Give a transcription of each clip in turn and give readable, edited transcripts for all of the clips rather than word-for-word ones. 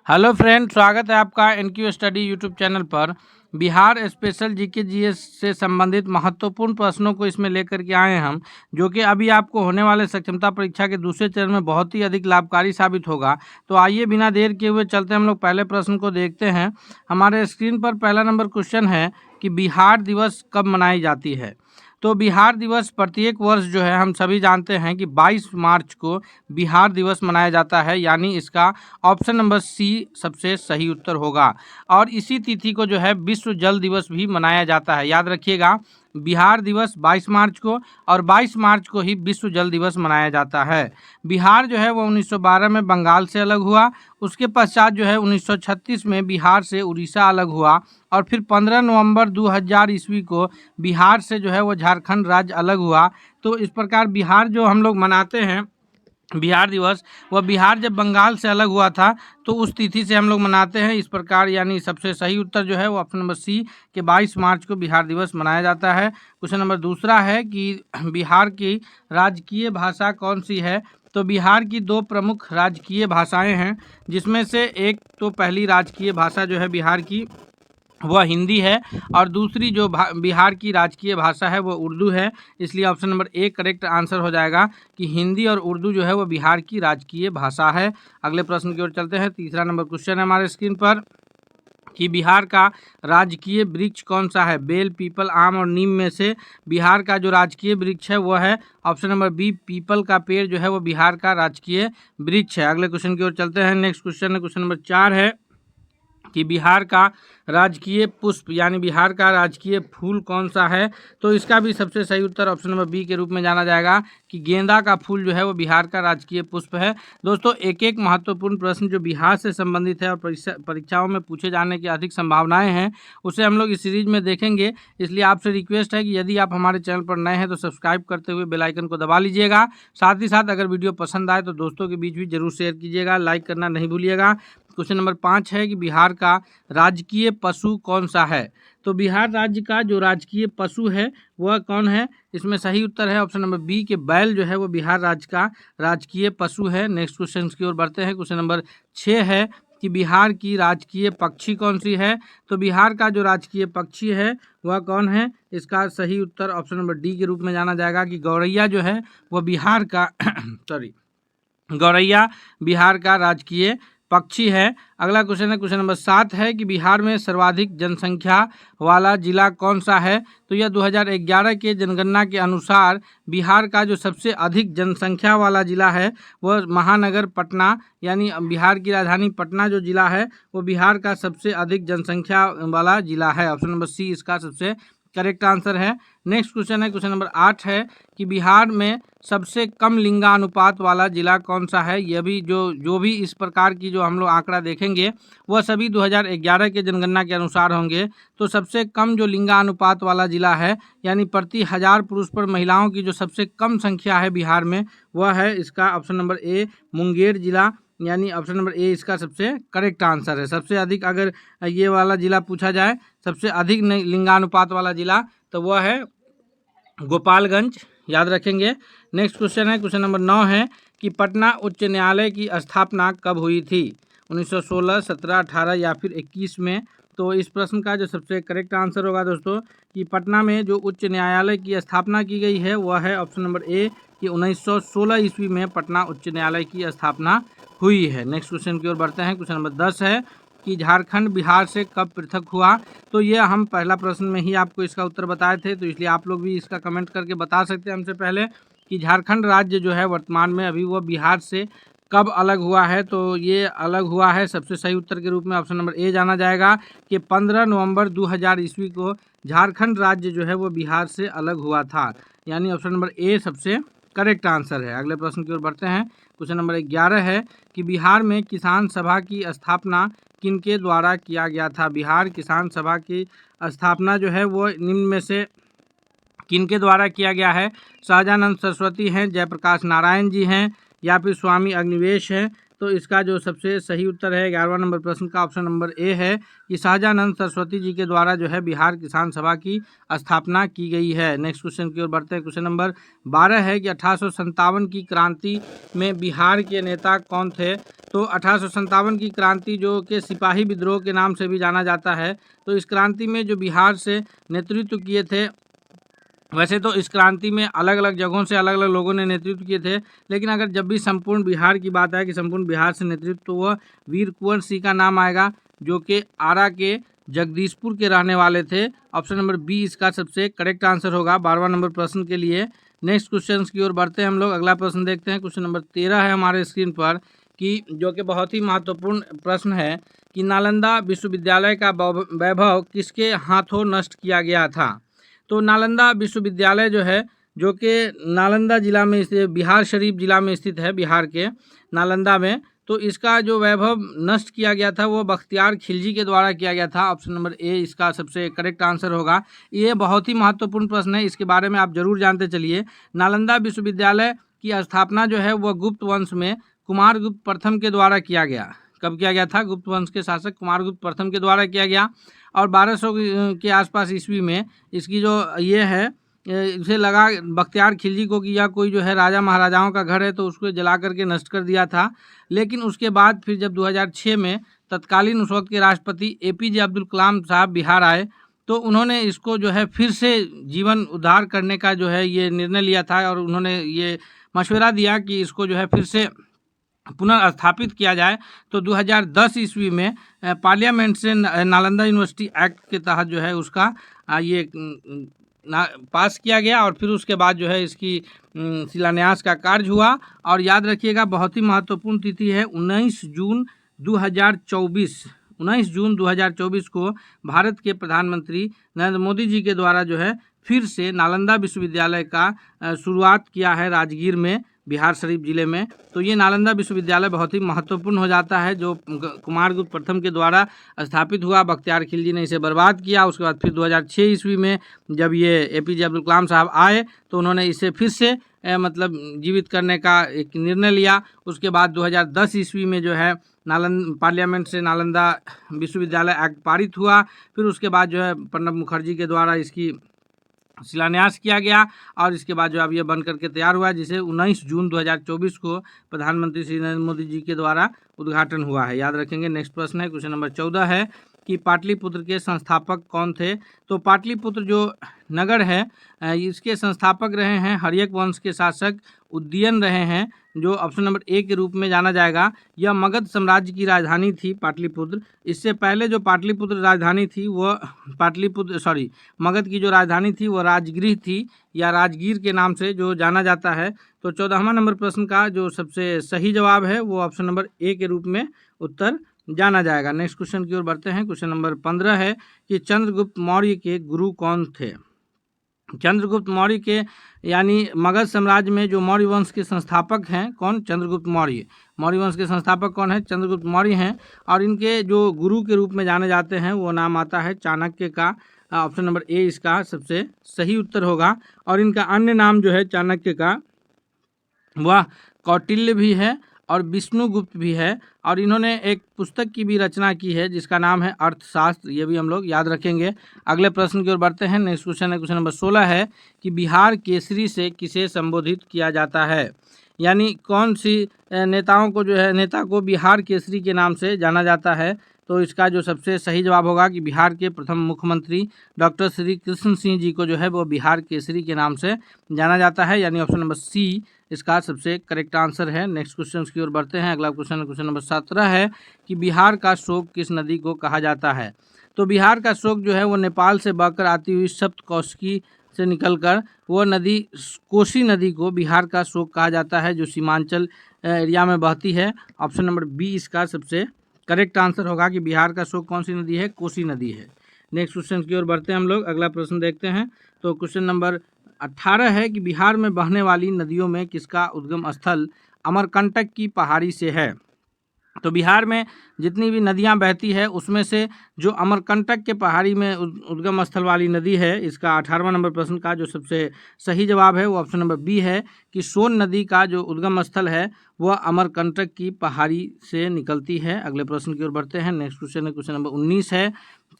Hello friend, स्वागत है आपका एनक्यू स्टडी यूट्यूब चैनल पर। बिहार स्पेशल जीके जीएस से संबंधित महत्वपूर्ण प्रश्नों को इसमें लेकर के आए हम, जो कि अभी आपको होने वाले सक्षमता परीक्षा के दूसरे चरण में बहुत ही अधिक लाभकारी साबित होगा। तो आइए बिना देर किए हुए चलते हम लोग पहले प्रश्न को देखते हैं। हमारे स्क्रीन पर पहला नंबर क्वेश्चन है कि बिहार दिवस कब मनाई जाती है। तो बिहार दिवस प्रत्येक वर्ष जो है हम सभी जानते हैं कि 22 मार्च को बिहार दिवस मनाया जाता है, यानी इसका ऑप्शन नंबर सी सबसे सही उत्तर होगा। और इसी तिथि को जो है विश्व जल दिवस भी मनाया जाता है। याद रखिएगा, बिहार दिवस 22 मार्च को और 22 मार्च को ही विश्व जल दिवस मनाया जाता है। बिहार जो है वो 1912 में बंगाल से अलग हुआ। उसके पश्चात जो है 1936 में बिहार से उड़ीसा अलग हुआ और फिर 15 नवंबर 2000 ईस्वी को बिहार से जो है वो झारखंड राज्य अलग हुआ। तो इस प्रकार बिहार जो हम लोग मनाते हैं बिहार दिवस, वह बिहार जब बंगाल से अलग हुआ था तो उस तिथि से हम लोग मनाते हैं इस प्रकार। यानी सबसे सही उत्तर जो है वो ऑप्शन नंबर सी के 22 मार्च को बिहार दिवस मनाया जाता है। क्वेश्चन नंबर दूसरा है कि बिहार की राजकीय भाषा कौन सी है। तो बिहार की दो प्रमुख राजकीय भाषाएं हैं, जिसमें से एक तो पहली राजकीय भाषा जो है बिहार की वह हिंदी है और दूसरी जो बिहार की राजकीय भाषा है वो उर्दू है। इसलिए option number A correct answer हो जाएगा कि हिंदी और उर्दू जो है वो बिहार की राजकीय भाषा है। अगले प्रश्न की ओर चलते हैं। तीसरा नंबर क्वेश्चन है हमारे स्क्रीन पर कि बिहार का राजकीय वृक्ष कौन सा है। बेल, पीपल, आम और नीम में से बिहार का जो राजकीय वृक्ष है वह है ऑप्शन नंबर बी, पीपल का पेड़ जो है वो बिहार का राजकीय वृक्ष है। अगले क्वेश्चन की ओर चलते हैं। नेक्स्ट क्वेश्चन है क्वेश्चन नंबर 4 है कि बिहार का राजकीय पुष्प यानी बिहार का राजकीय फूल कौन सा है। तो इसका भी सबसे सही उत्तर ऑप्शन नंबर बी के रूप में जाना जाएगा कि गेंदा का फूल जो है वो बिहार का राजकीय पुष्प है। दोस्तों, एक एक महत्वपूर्ण प्रश्न जो बिहार से संबंधित है और परीक्षाओं में पूछे जाने की अधिक संभावनाएं हैं, उसे हम लोग इस सीरीज में देखेंगे। इसलिए आपसे रिक्वेस्ट है कि यदि आप हमारे चैनल पर नए हैं तो सब्सक्राइब करते हुए बेल आइकन को दबा लीजिएगा। साथ ही साथ अगर वीडियो पसंद आए तो दोस्तों के बीच भी जरूर शेयर कीजिएगा, लाइक करना नहीं भूलिएगा। क्वेश्चन नंबर 5 है कि बिहार का राजकीय पशु कौन सा है। तो बिहार राज्य का जो राजकीय पशु है वह कौन है। इसमें सही उत्तर है ऑप्शन नंबर बी के बैल जो है वो बिहार राज्य का राजकीय पशु है। नेक्स्ट क्वेश्चन की ओर बढ़ते हैं। क्वेश्चन नंबर 6 है कि बिहार की राजकीय पक्षी कौन सी है। तो बिहार का जो राजकीय पक्षी है वह कौन है। इसका सही उत्तर ऑप्शन नंबर डी के रूप में जाना जाएगा कि गौरैया जो है वह बिहार का गौरैया बिहार का राजकीय पक्षी है। अगला क्वेश्चन है क्वेश्चन नंबर 7 है कि बिहार में सर्वाधिक जनसंख्या वाला जिला कौन सा है। तो यह 2011 के जनगणना के अनुसार बिहार का जो सबसे अधिक जनसंख्या वाला जिला है वह महानगर पटना यानी बिहार की राजधानी पटना जो जिला है वो बिहार का सबसे अधिक जनसंख्या वाला जिला है। ऑप्शन नंबर सी इसका सबसे करेक्ट आंसर है। नेक्स्ट क्वेश्चन है क्वेश्चन नंबर 8 है कि बिहार में सबसे कम लिंगानुपात वाला जिला कौन सा है। यह भी जो भी इस प्रकार की जो हम लोग आंकड़ा देखेंगे वह सभी 2011 के जनगणना के अनुसार होंगे। तो सबसे कम जो लिंगानुपात वाला जिला है यानी प्रति 1000 पुरुष पर महिलाओं की जो सबसे कम संख्या है बिहार में वह है इसका ऑप्शन नंबर ए मुंगेर जिला, यानी ऑप्शन नंबर ए इसका सबसे करेक्ट आंसर है। सबसे अधिक अगर ये वाला जिला पूछा जाए सबसे अधिक लिंगानुपात वाला जिला तो वह है गोपालगंज, याद रखेंगे। नेक्स्ट क्वेश्चन है क्वेश्चन नंबर 9 है कि पटना उच्च न्यायालय की स्थापना कब हुई थी। 1916, 17, 18 या फिर 21 में। तो इस प्रश्न का जो सबसे करेक्ट आंसर होगा दोस्तों कि पटना में जो उच्च न्यायालय की स्थापना की गई है वह है ऑप्शन नंबर ए कि 1916 ईस्वी में पटना उच्च न्यायालय की स्थापना हुई है। नेक्स्ट क्वेश्चन की ओर बढ़ते हैं। क्वेश्चन नंबर 10 है कि झारखंड बिहार से कब पृथक हुआ। तो ये हम पहला प्रश्न में ही आपको इसका उत्तर बताए थे, तो इसलिए आप लोग भी इसका कमेंट करके बता सकते हैं हमसे पहले कि झारखंड राज्य जो है वर्तमान में अभी वो बिहार से कब अलग हुआ है। तो ये अलग हुआ है सबसे सही उत्तर के रूप में ऑप्शन नंबर ए जाना जाएगा कि 15 नवंबर 2000 ईस्वी को झारखंड राज्य जो है वो बिहार से अलग हुआ था, यानी ऑप्शन नंबर ए सबसे करेक्ट आंसर है। अगले प्रश्न की ओर बढ़ते हैं। क्वेश्चन नंबर 11 है कि बिहार में किसान सभा की स्थापना किनके द्वारा किया गया था। बिहार किसान सभा की स्थापना जो है वो निम्न में से किनके द्वारा किया गया है। सहजानंद सरस्वती हैं, जयप्रकाश नारायण जी हैं या फिर स्वामी अग्निवेश हैं तो इसका जो सबसे सही उत्तर है 11वां नंबर प्रश्न का ऑप्शन नंबर ए है कि शाहजानंद सरस्वती जी के द्वारा जो है बिहार किसान सभा की स्थापना की गई है। नेक्स्ट क्वेश्चन की ओर बढ़ते हैं। क्वेश्चन नंबर 12 है कि 1857 की क्रांति में बिहार के नेता कौन थे। तो 1857 की क्रांति जो कि सिपाही विद्रोह के नाम से भी जाना जाता है, तो इस क्रांति में जो बिहार से नेतृत्व किए थे, वैसे तो इस क्रांति में अलग अलग जगहों से अलग अलग लोगों ने नेतृत्व किए थे, लेकिन अगर जब भी संपूर्ण बिहार की बात आए कि संपूर्ण बिहार से नेतृत्व, तो वह वीर कुंवर सिंह का नाम आएगा, जो कि आरा के जगदीशपुर के रहने वाले थे। ऑप्शन नंबर बी इसका सबसे करेक्ट आंसर होगा 12वां नंबर प्रश्न के लिए। नेक्स्ट क्वेश्चन की ओर बढ़ते हैं हम लोग। अगला प्रश्न देखते हैं। क्वेश्चन नंबर 13 है हमारे स्क्रीन पर, कि जो कि बहुत ही महत्वपूर्ण प्रश्न है कि नालंदा विश्वविद्यालय का वैभव किसके हाथों नष्ट किया गया था। तो नालंदा विश्वविद्यालय जो है, जो कि नालंदा जिला में स्थित, बिहार शरीफ जिला में स्थित है, बिहार के नालंदा में, तो इसका जो वैभव नष्ट किया गया था वो बख्तियार खिलजी के द्वारा किया गया था। ऑप्शन नंबर ए इसका सबसे करेक्ट आंसर होगा। ये बहुत ही महत्वपूर्ण प्रश्न है, इसके बारे में आप जरूर जानते चलिए। नालंदा विश्वविद्यालय की स्थापना जो है वह गुप्त वंश में कुमारगुप्त प्रथम के द्वारा किया गया। कब किया गया था? गुप्त वंश के शासक कुमारगुप्त प्रथम के द्वारा किया गया, और 1200 के आसपास ईस्वी में इसकी जो ये है, इसे लगा बख्तियार खिलजी को कि यह कोई जो है राजा महाराजाओं का घर है, तो उसको जला करके नष्ट कर दिया था। लेकिन उसके बाद फिर जब 2006 में तत्कालीन उस वक्त के राष्ट्रपति APJ अब्दुल कलाम साहब बिहार आए, तो उन्होंने इसको जो है फिर से जीवन उद्धार करने का जो है ये निर्णय लिया था, और उन्होंने ये मशवरा दिया कि इसको जो है फिर से पुनर्स्थापित किया जाए। तो 2010 ईस्वी में पार्लियामेंट से नालंदा यूनिवर्सिटी एक्ट के तहत जो है उसका ये पास किया गया, और फिर उसके बाद जो है इसकी शिलान्यास का कार्य हुआ। और याद रखिएगा बहुत ही महत्वपूर्ण तिथि है 19 जून 2024। 19 जून 2024 को भारत के प्रधानमंत्री नरेंद्र मोदी जी के द्वारा जो है फिर से नालंदा विश्वविद्यालय का शुरुआत किया है राजगीर में, बिहार शरीफ जिले में। तो ये नालंदा विश्वविद्यालय बहुत ही महत्वपूर्ण हो जाता है, जो कुमारगुप्त प्रथम के द्वारा स्थापित हुआ। बख्तियार खिलजी ने इसे बर्बाद किया। उसके बाद फिर 2006 ईस्वी में जब ये APJ अब्दुल कलाम साहब आए, तो उन्होंने इसे फिर से मतलब जीवित करने का एक निर्णय लिया। उसके बाद 2010 ईस्वी में जो है पार्लियामेंट से नालंदा विश्वविद्यालय एक्ट पारित हुआ। फिर उसके बाद जो है प्रणब मुखर्जी के द्वारा इसकी शिलान्यास किया गया, और इसके बाद जो अब ये बन करके तैयार हुआ, जिसे 19 जून 2024 को प्रधानमंत्री श्री नरेंद्र मोदी जी के द्वारा उद्घाटन हुआ है। याद रखेंगे। नेक्स्ट प्रश्न है, क्वेश्चन नंबर 14 है कि पाटलिपुत्र के संस्थापक कौन थे। तो पाटलिपुत्र जो नगर है, इसके संस्थापक रहे हैं हर्यक वंश के शासक उदयन रहे हैं, जो ऑप्शन नंबर ए के रूप में जाना जाएगा। यह मगध साम्राज्य की राजधानी थी पाटलिपुत्र। इससे पहले जो पाटलिपुत्र राजधानी थी वह मगध की जो राजधानी थी वह राजगृह थी, या राजगीर के नाम से जो जाना जाता है। तो 14वां नंबर प्रश्न का जो सबसे सही जवाब है वो ऑप्शन नंबर ए के रूप में उत्तर जाना जाएगा। नेक्स्ट क्वेश्चन की ओर बढ़ते हैं। क्वेश्चन नंबर 15 है कि चंद्रगुप्त मौर्य के गुरु कौन थे। चंद्रगुप्त मौर्य के यानी मगध साम्राज्य में जो मौर्य वंश के संस्थापक हैं, कौन? चंद्रगुप्त मौर्य। मौर्य वंश के संस्थापक कौन है? चंद्रगुप्त मौर्य हैं, और इनके जो गुरु के रूप में जाने जाते हैं वो नाम आता है चाणक्य का। ऑप्शन नंबर ए इसका सबसे सही उत्तर होगा। और इनका अन्य नाम जो है चाणक्य का वह कौटिल्य भी है और विष्णुगुप्त भी है, और इन्होंने एक पुस्तक की भी रचना की है जिसका नाम है अर्थशास्त्र। ये भी हम लोग याद रखेंगे। अगले प्रश्न की ओर बढ़ते हैं। नेक्स्ट क्वेश्चन है, क्वेश्चन नंबर 16 है कि बिहार केसरी से किसे संबोधित किया जाता है। यानी कौन सी नेता को बिहार केसरी के नाम से जाना जाता है। तो इसका जो सबसे सही जवाब होगा कि बिहार के प्रथम मुख्यमंत्री डॉक्टर श्री कृष्ण सिंह जी को जो है वो बिहार केसरी के नाम से जाना जाता है, यानी ऑप्शन नंबर सी इसका सबसे करेक्ट आंसर है। नेक्स्ट क्वेश्चन की ओर बढ़ते हैं। अगला क्वेश्चन नंबर 17 है कि बिहार का शोक किस नदी को कहा जाता है। तो बिहार का शोक जो है वो नेपाल से बहकर आती हुई सप्तकोशी से निकलकर वो नदी कोसी नदी को बिहार का शोक कहा जाता है, जो सीमांचल एरिया में बहती है। ऑप्शन नंबर बी इसका सबसे करेक्ट आंसर होगा कि बिहार का शोक कौन सी नदी है? कोसी नदी है। नेक्स्ट क्वेश्चन की ओर बढ़ते हैं हम लोग। अगला प्रश्न देखते हैं। तो क्वेश्चन नंबर 18 है कि बिहार में बहने वाली नदियों में किसका उद्गम स्थल अमरकंटक की पहाड़ी से है। तो बिहार में जितनी भी नदियां बहती है उसमें से जो अमरकंटक के पहाड़ी में उद्गम स्थल वाली नदी है, इसका 18वां नंबर प्रश्न का जो सबसे सही जवाब है वो ऑप्शन नंबर बी है कि सोन नदी का जो उद्गम स्थल है वह अमरकंटक की पहाड़ी से निकलती है। अगले प्रश्न की ओर बढ़ते हैं। नेक्स्ट क्वेश्चन है, क्वेश्चन नंबर 19 है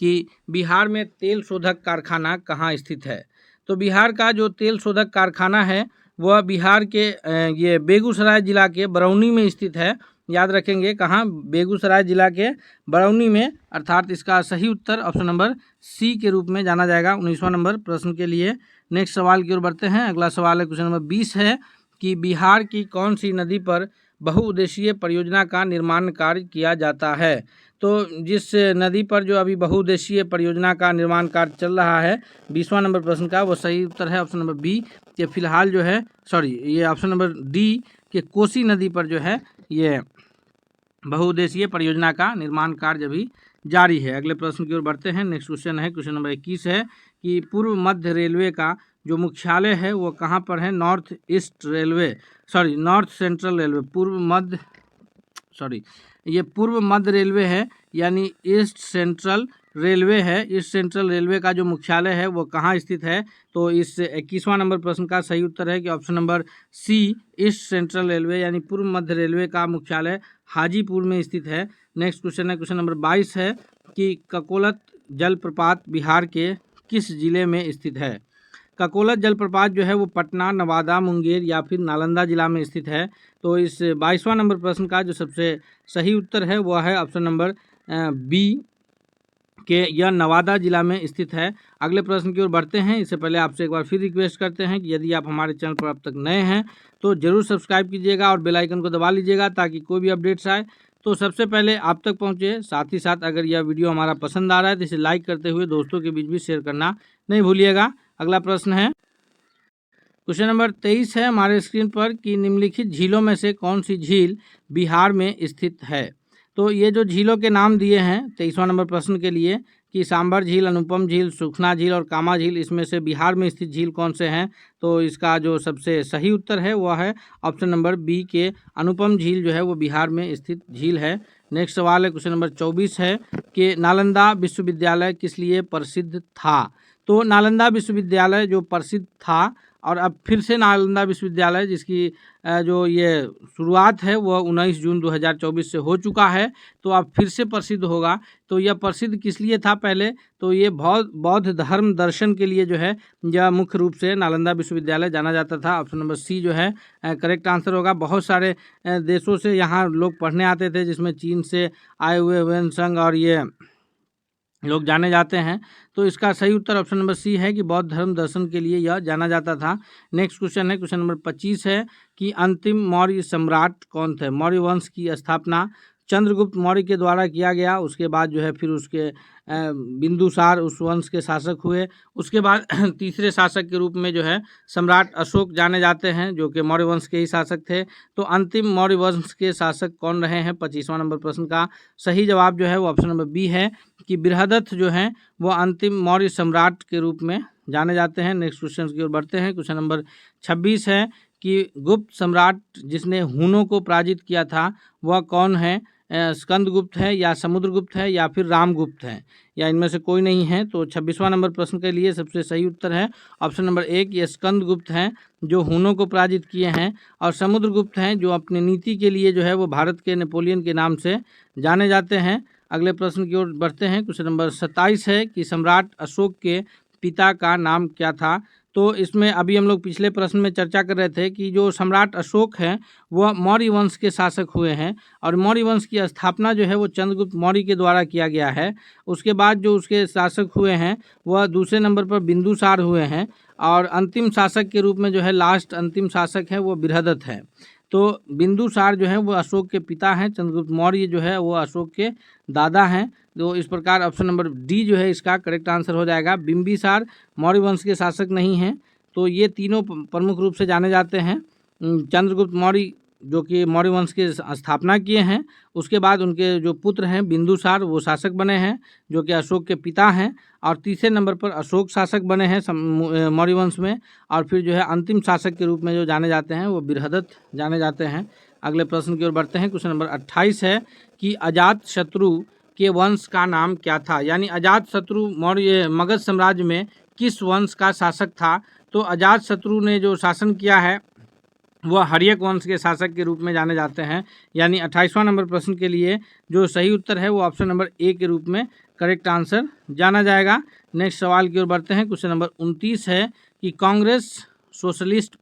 कि बिहार में तेल शोधक कारखाना कहाँ स्थित है। तो बिहार का जो तेल शोधक कारखाना है वह बिहार के ये बेगूसराय जिला के बरौनी में स्थित है। याद रखेंगे कहाँ, बेगूसराय जिला के बरौनी में, अर्थात इसका सही उत्तर ऑप्शन नंबर सी के रूप में जाना जाएगा 19वां नंबर प्रश्न के लिए। नेक्स्ट सवाल की ओर बढ़ते हैं। अगला सवाल है, क्वेश्चन नंबर 20 है कि बिहार की कौन सी नदी पर बहुउद्देशीय परियोजना का निर्माण कार्य किया जाता है। तो जिस नदी पर जो अभी बहुउद्देशीय परियोजना का निर्माण कार्य चल रहा है 20वां नंबर प्रश्न का, वो सही उत्तर है ऑप्शन नंबर बी कि फिलहाल जो है ये ऑप्शन नंबर डी कि कोसी नदी पर जो है ये बहुउद्देशीय परियोजना का निर्माण कार्य अभी जारी है। अगले प्रश्न की ओर बढ़ते हैं। नेक्स्ट क्वेश्चन है, क्वेश्चन नंबर 21 है कि पूर्व मध्य रेलवे का जो मुख्यालय है वो कहाँ पर है। नॉर्थ सेंट्रल रेलवे, ये पूर्व मध्य रेलवे है यानी ईस्ट सेंट्रल रेलवे है। ईस्ट सेंट्रल रेलवे का जो मुख्यालय है वो कहाँ स्थित है। तो इस 21वां नंबर प्रश्न का सही उत्तर है कि option number C East Central Railway यानी पूर्व मध्य रेलवे का मुख्यालय हाजीपुर में स्थित है। नेक्स्ट क्वेश्चन है, क्वेश्चन नंबर 22 है कि ककोलत जलप्रपात बिहार के किस जिले में स्थित है। ककोलत जलप्रपात जो है वो पटना, नवादा, मुंगेर या फिर नालंदा जिला में स्थित है। तो इस 22वां नंबर प्रश्न का जो सबसे सही उत्तर है वह है ऑप्शन नंबर बी कि यह नवादा जिला में स्थित है। अगले प्रश्न की ओर बढ़ते हैं। इससे पहले आपसे एक बार फिर रिक्वेस्ट करते हैं कि यदि आप हमारे चैनल पर अब तक नए हैं तो ज़रूर सब्सक्राइब कीजिएगा और बेल आइकन को दबा लीजिएगा ताकि कोई भी अपडेट्स आए तो सबसे पहले आप तक पहुंचे। साथ ही साथ अगर यह वीडियो हमारा पसंद आ रहा है तो इसे लाइक करते हुए दोस्तों के बीच भी शेयर करना नहीं भूलिएगा। अगला प्रश्न है, क्वेश्चन नंबर 23 है हमारे स्क्रीन पर कि निम्नलिखित झीलों में से कौन सी झील बिहार में स्थित है। तो ये जो झीलों के नाम दिए हैं 23वां नंबर प्रश्न के लिए कि सांभर झील, अनुपम झील, सुखना झील और कामा झील, इसमें से बिहार में स्थित झील कौन से हैं। तो इसका जो सबसे सही उत्तर है वह है ऑप्शन नंबर बी के अनुपम झील जो है वो बिहार में स्थित झील है। नेक्स्ट सवाल है, क्वेश्चन नंबर 24 है कि नालंदा विश्वविद्यालय किस लिए प्रसिद्ध था। तो नालंदा विश्वविद्यालय जो प्रसिद्ध था और अब फिर से नालंदा विश्वविद्यालय जिसकी जो ये शुरुआत है वह 19 जून 2024 से हो चुका है, तो अब फिर से प्रसिद्ध होगा। तो यह प्रसिद्ध किस लिए था पहले, तो ये बौद्ध धर्म दर्शन के लिए जो है यह मुख्य रूप से नालंदा विश्वविद्यालय जाना जाता था। ऑप्शन नंबर सी जो है करेक्ट आंसर होगा। बहुत सारे देशों से यहाँ लोग पढ़ने आते थे जिसमें चीन से आए हुए ह्वेनसांग और ये लोग जाने जाते हैं। तो इसका सही उत्तर ऑप्शन नंबर सी है कि बौद्ध धर्म दर्शन के लिए यह जाना जाता था। नेक्स्ट क्वेश्चन है, क्वेश्चन नंबर 25 है कि अंतिम मौर्य सम्राट कौन थे। मौर्य वंश की स्थापना चंद्रगुप्त मौर्य के द्वारा किया गया। उसके बाद जो है फिर उसके बिंदुसार उस वंश के शासक हुए। उसके बाद तीसरे शासक के रूप में जो है सम्राट अशोक जाने जाते हैं जो कि मौर्य वंश के ही शासक थे। तो अंतिम मौर्य वंश के शासक कौन रहे हैं। 25वां नंबर प्रश्न का सही जवाब जो है वो ऑप्शन नंबर बी है कि बृहदत्थ जो हैं वो अंतिम मौर्य सम्राट के रूप में जाने जाते हैं। नेक्स्ट क्वेश्चन की ओर बढ़ते हैं। क्वेश्चन नंबर 26 है कि गुप्त सम्राट जिसने हूनों को पराजित किया था वह कौन है। स्कंदगुप्त है या समुद्रगुप्त है या फिर रामगुप्त है या इनमें से कोई नहीं है। तो 26वां नंबर प्रश्न के लिए सबसे सही उत्तर है ऑप्शन नंबर ए ये स्कंदगुप्त हैं जो हूनों को पराजित किए हैं, और समुद्रगुप्त हैं जो अपनी नीति के लिए जो है वो भारत के नेपोलियन के नाम से जाने जाते हैं। अगले प्रश्न की ओर बढ़ते हैं। क्वेश्चन नंबर 27 है कि सम्राट अशोक के पिता का नाम क्या था। तो इसमें अभी हम लोग पिछले प्रश्न में चर्चा कर रहे थे कि जो सम्राट अशोक हैं वह मौर्य वंश के शासक हुए हैं और मौर्य वंश की स्थापना जो है वो चंद्रगुप्त मौर्य के द्वारा किया गया है। उसके बाद जो उसके शासक हुए हैं वह दूसरे नंबर पर बिंदुसार हुए हैं और अंतिम शासक के रूप में जो है लास्ट अंतिम शासक है वो बृहदत्थ है। तो बिंदुसार जो है वो अशोक के पिता हैं, चंद्रगुप्त मौर्य जो है वो अशोक के दादा हैं। तो इस प्रकार ऑप्शन नंबर डी जो है इसका करेक्ट आंसर हो जाएगा। बिंबिसार मौर्य वंश के शासक नहीं हैं। तो ये तीनों प्रमुख रूप से जाने जाते हैं। चंद्रगुप्त मौर्य जो कि मौर्य वंश की स्थापना किए हैं, उसके बाद उनके जो पुत्र हैं बिंदुसार वो शासक बने हैं जो कि अशोक के पिता हैं, और तीसरे नंबर पर अशोक शासक बने हैं मौर्य वंश में, और फिर जो है अंतिम शासक के रूप में जो जाने जाते हैं वो बृहदत्थ जाने जाते हैं। अगले प्रश्न की ओर बढ़ते हैं। क्वेश्चन नंबर 28 है कि अजातशत्रु के वंश का नाम क्या था, यानी अजातशत्रु मौर्य मगध साम्राज्य में किस वंश का शासक था। तो अजातशत्रु ने जो शासन किया है वह हर्यक वंश के शासक के रूप में जाने जाते हैं, यानी 28वां नंबर प्रश्न के लिए जो सही उत्तर है वो ऑप्शन नंबर ए के रूप में करेक्ट आंसर जाना जाएगा। नेक्स्ट सवाल की ओर बढ़ते हैं। क्वेश्चन नंबर 29 है कि कांग्रेस सोशलिस्ट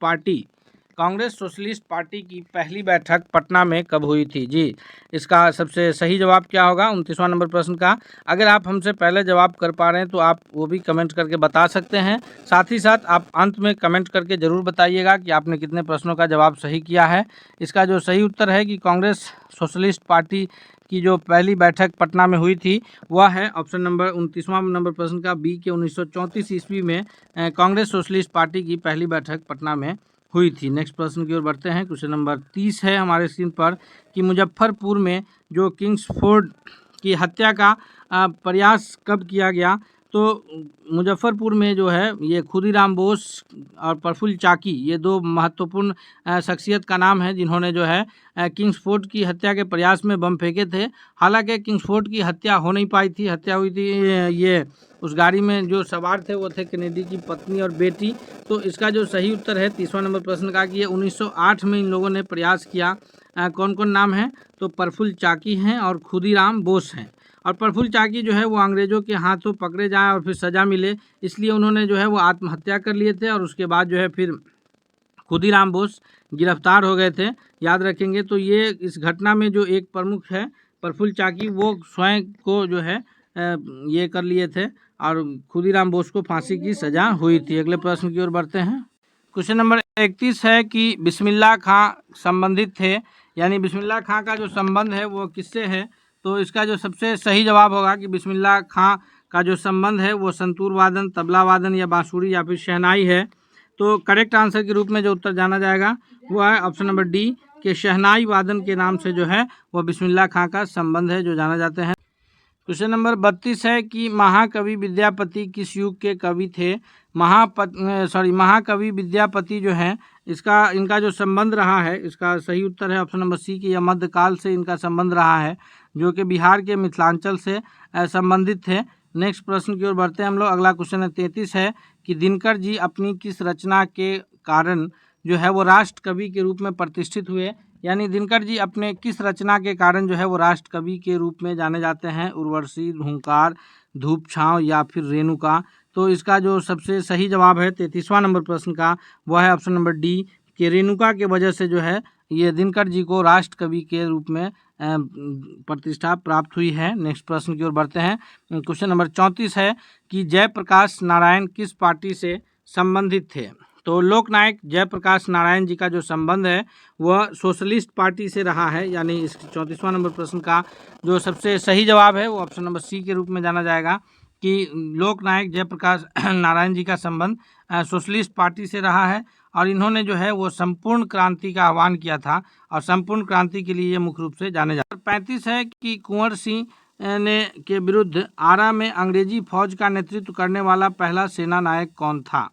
पार्टी की पहली बैठक पटना में कब हुई थी। जी, इसका सबसे सही जवाब क्या होगा 29वां नंबर प्रश्न का। अगर आप हमसे पहले जवाब कर पा रहे हैं तो आप वो भी कमेंट करके बता सकते हैं। साथ ही साथ आप अंत में कमेंट करके ज़रूर बताइएगा कि आपने कितने प्रश्नों का जवाब सही किया है। इसका जो सही उत्तर है कि कांग्रेस सोशलिस्ट पार्टी की जो पहली बैठक पटना में हुई थी वह है ऑप्शन नंबर 29वां नंबर प्रश्न का बी के 1934 ईस्वी में कांग्रेस सोशलिस्ट पार्टी की पहली बैठक पटना में हुई थी। नेक्स्ट प्रश्न की ओर बढ़ते हैं। क्वेश्चन नंबर 30 है हमारे स्क्रीन पर कि मुजफ्फरपुर में जो किंग्सफोर्ड की हत्या का प्रयास कब किया गया। तो मुजफ्फरपुर में जो है ये खुदीराम बोस और प्रफुल्ल चाकी ये दो महत्वपूर्ण शख्सियत का नाम है जिन्होंने जो है किंग्सफोर्ड की हत्या के प्रयास में बम फेंके थे। हालांकि किंग्सफोर्ड की हत्या हो नहीं पाई थी, हत्या हुई थी ये उस गाड़ी में जो सवार थे वो थे कैनेडी की पत्नी और बेटी। तो इसका जो सही उत्तर है 30वां नंबर प्रश्न का कि ये 1908 में इन लोगों ने प्रयास किया। कौन कौन नाम है, तो प्रफुल्ल चाकी हैं और खुदीराम बोस हैं। और प्रफुल्ल चाकी जो है वो अंग्रेज़ों के हाथों पकड़े जाएं और फिर सज़ा मिले, इसलिए उन्होंने जो है वो आत्महत्या कर लिए थे और उसके बाद जो है फिर खुदीराम बोस गिरफ्तार हो गए थे। याद रखेंगे। तो ये इस घटना में जो एक प्रमुख है प्रफुल्ल चाकी वो स्वयं को जो है ये कर लिए थे और खुदीराम बोस को फांसी की सज़ा हुई थी। अगले प्रश्न की ओर बढ़ते हैं। क्वेश्चन नंबर 31 है कि बिस्मिल्लाह खां संबंधित थे, यानी बिस्मिल्लाह खां का जो संबंध है वो किससे है। तो इसका जो सबसे सही जवाब होगा कि बिस्मिल्लाह खां का जो संबंध है वो संतूर वादन, तबला वादन या बांसुरी या फिर शहनाई है। तो करेक्ट आंसर के रूप में जो उत्तर जाना जाएगा वो है ऑप्शन नंबर डी के शहनाई वादन के नाम से जो है वह बिस्मिल्लाह खां का संबंध है जो जाना जाते हैं। क्वेश्चन नंबर 32 है कि महाकवि विद्यापति किस युग के कवि थे। महाकवि विद्यापति जो है इनका जो संबंध रहा है इसका सही उत्तर है ऑप्शन नंबर सी कि यह मध्यकाल से इनका संबंध रहा है जो कि बिहार के मिथिलांचल से संबंधित थे। नेक्स्ट प्रश्न की ओर बढ़ते हैं हम लोग। अगला क्वेश्चन 33 है कि दिनकर जी अपनी किस रचना के कारण जो है वो राष्ट्र कवि के रूप में प्रतिष्ठित हुए, यानी दिनकर जी अपने किस रचना के कारण जो है वो राष्ट्र कवि के रूप में जाने जाते हैं। उर्वशी, हुंकार, धूप छाँव या फिर रेणुका। तो इसका जो सबसे सही जवाब है 33वां नंबर प्रश्न का वह है ऑप्शन नंबर डी कि रेणुका के वजह से जो है ये दिनकर जी को राष्ट्र कवि के रूप में प्रतिष्ठा प्राप्त हुई है। नेक्स्ट प्रश्न की ओर बढ़ते हैं। क्वेश्चन नंबर 34 है कि जयप्रकाश नारायण किस पार्टी से संबंधित थे। तो लोकनायक जयप्रकाश नारायण जी का जो संबंध है वह सोशलिस्ट पार्टी से रहा है, यानी इस 34वां नंबर प्रश्न का जो सबसे सही जवाब है वो ऑप्शन नंबर सी के रूप में जाना जाएगा कि लोकनायक जयप्रकाश नारायण जी का संबंध सोशलिस्ट पार्टी से रहा है और इन्होंने जो है वो संपूर्ण क्रांति का आह्वान किया था और संपूर्ण क्रांति के लिए ये मुख्य रूप से जाने जाते हैं। 35 है कि कुंवर सिंह ने के विरुद्ध आरा में अंग्रेजी फौज का नेतृत्व करने वाला पहला सेना नायक कौन था।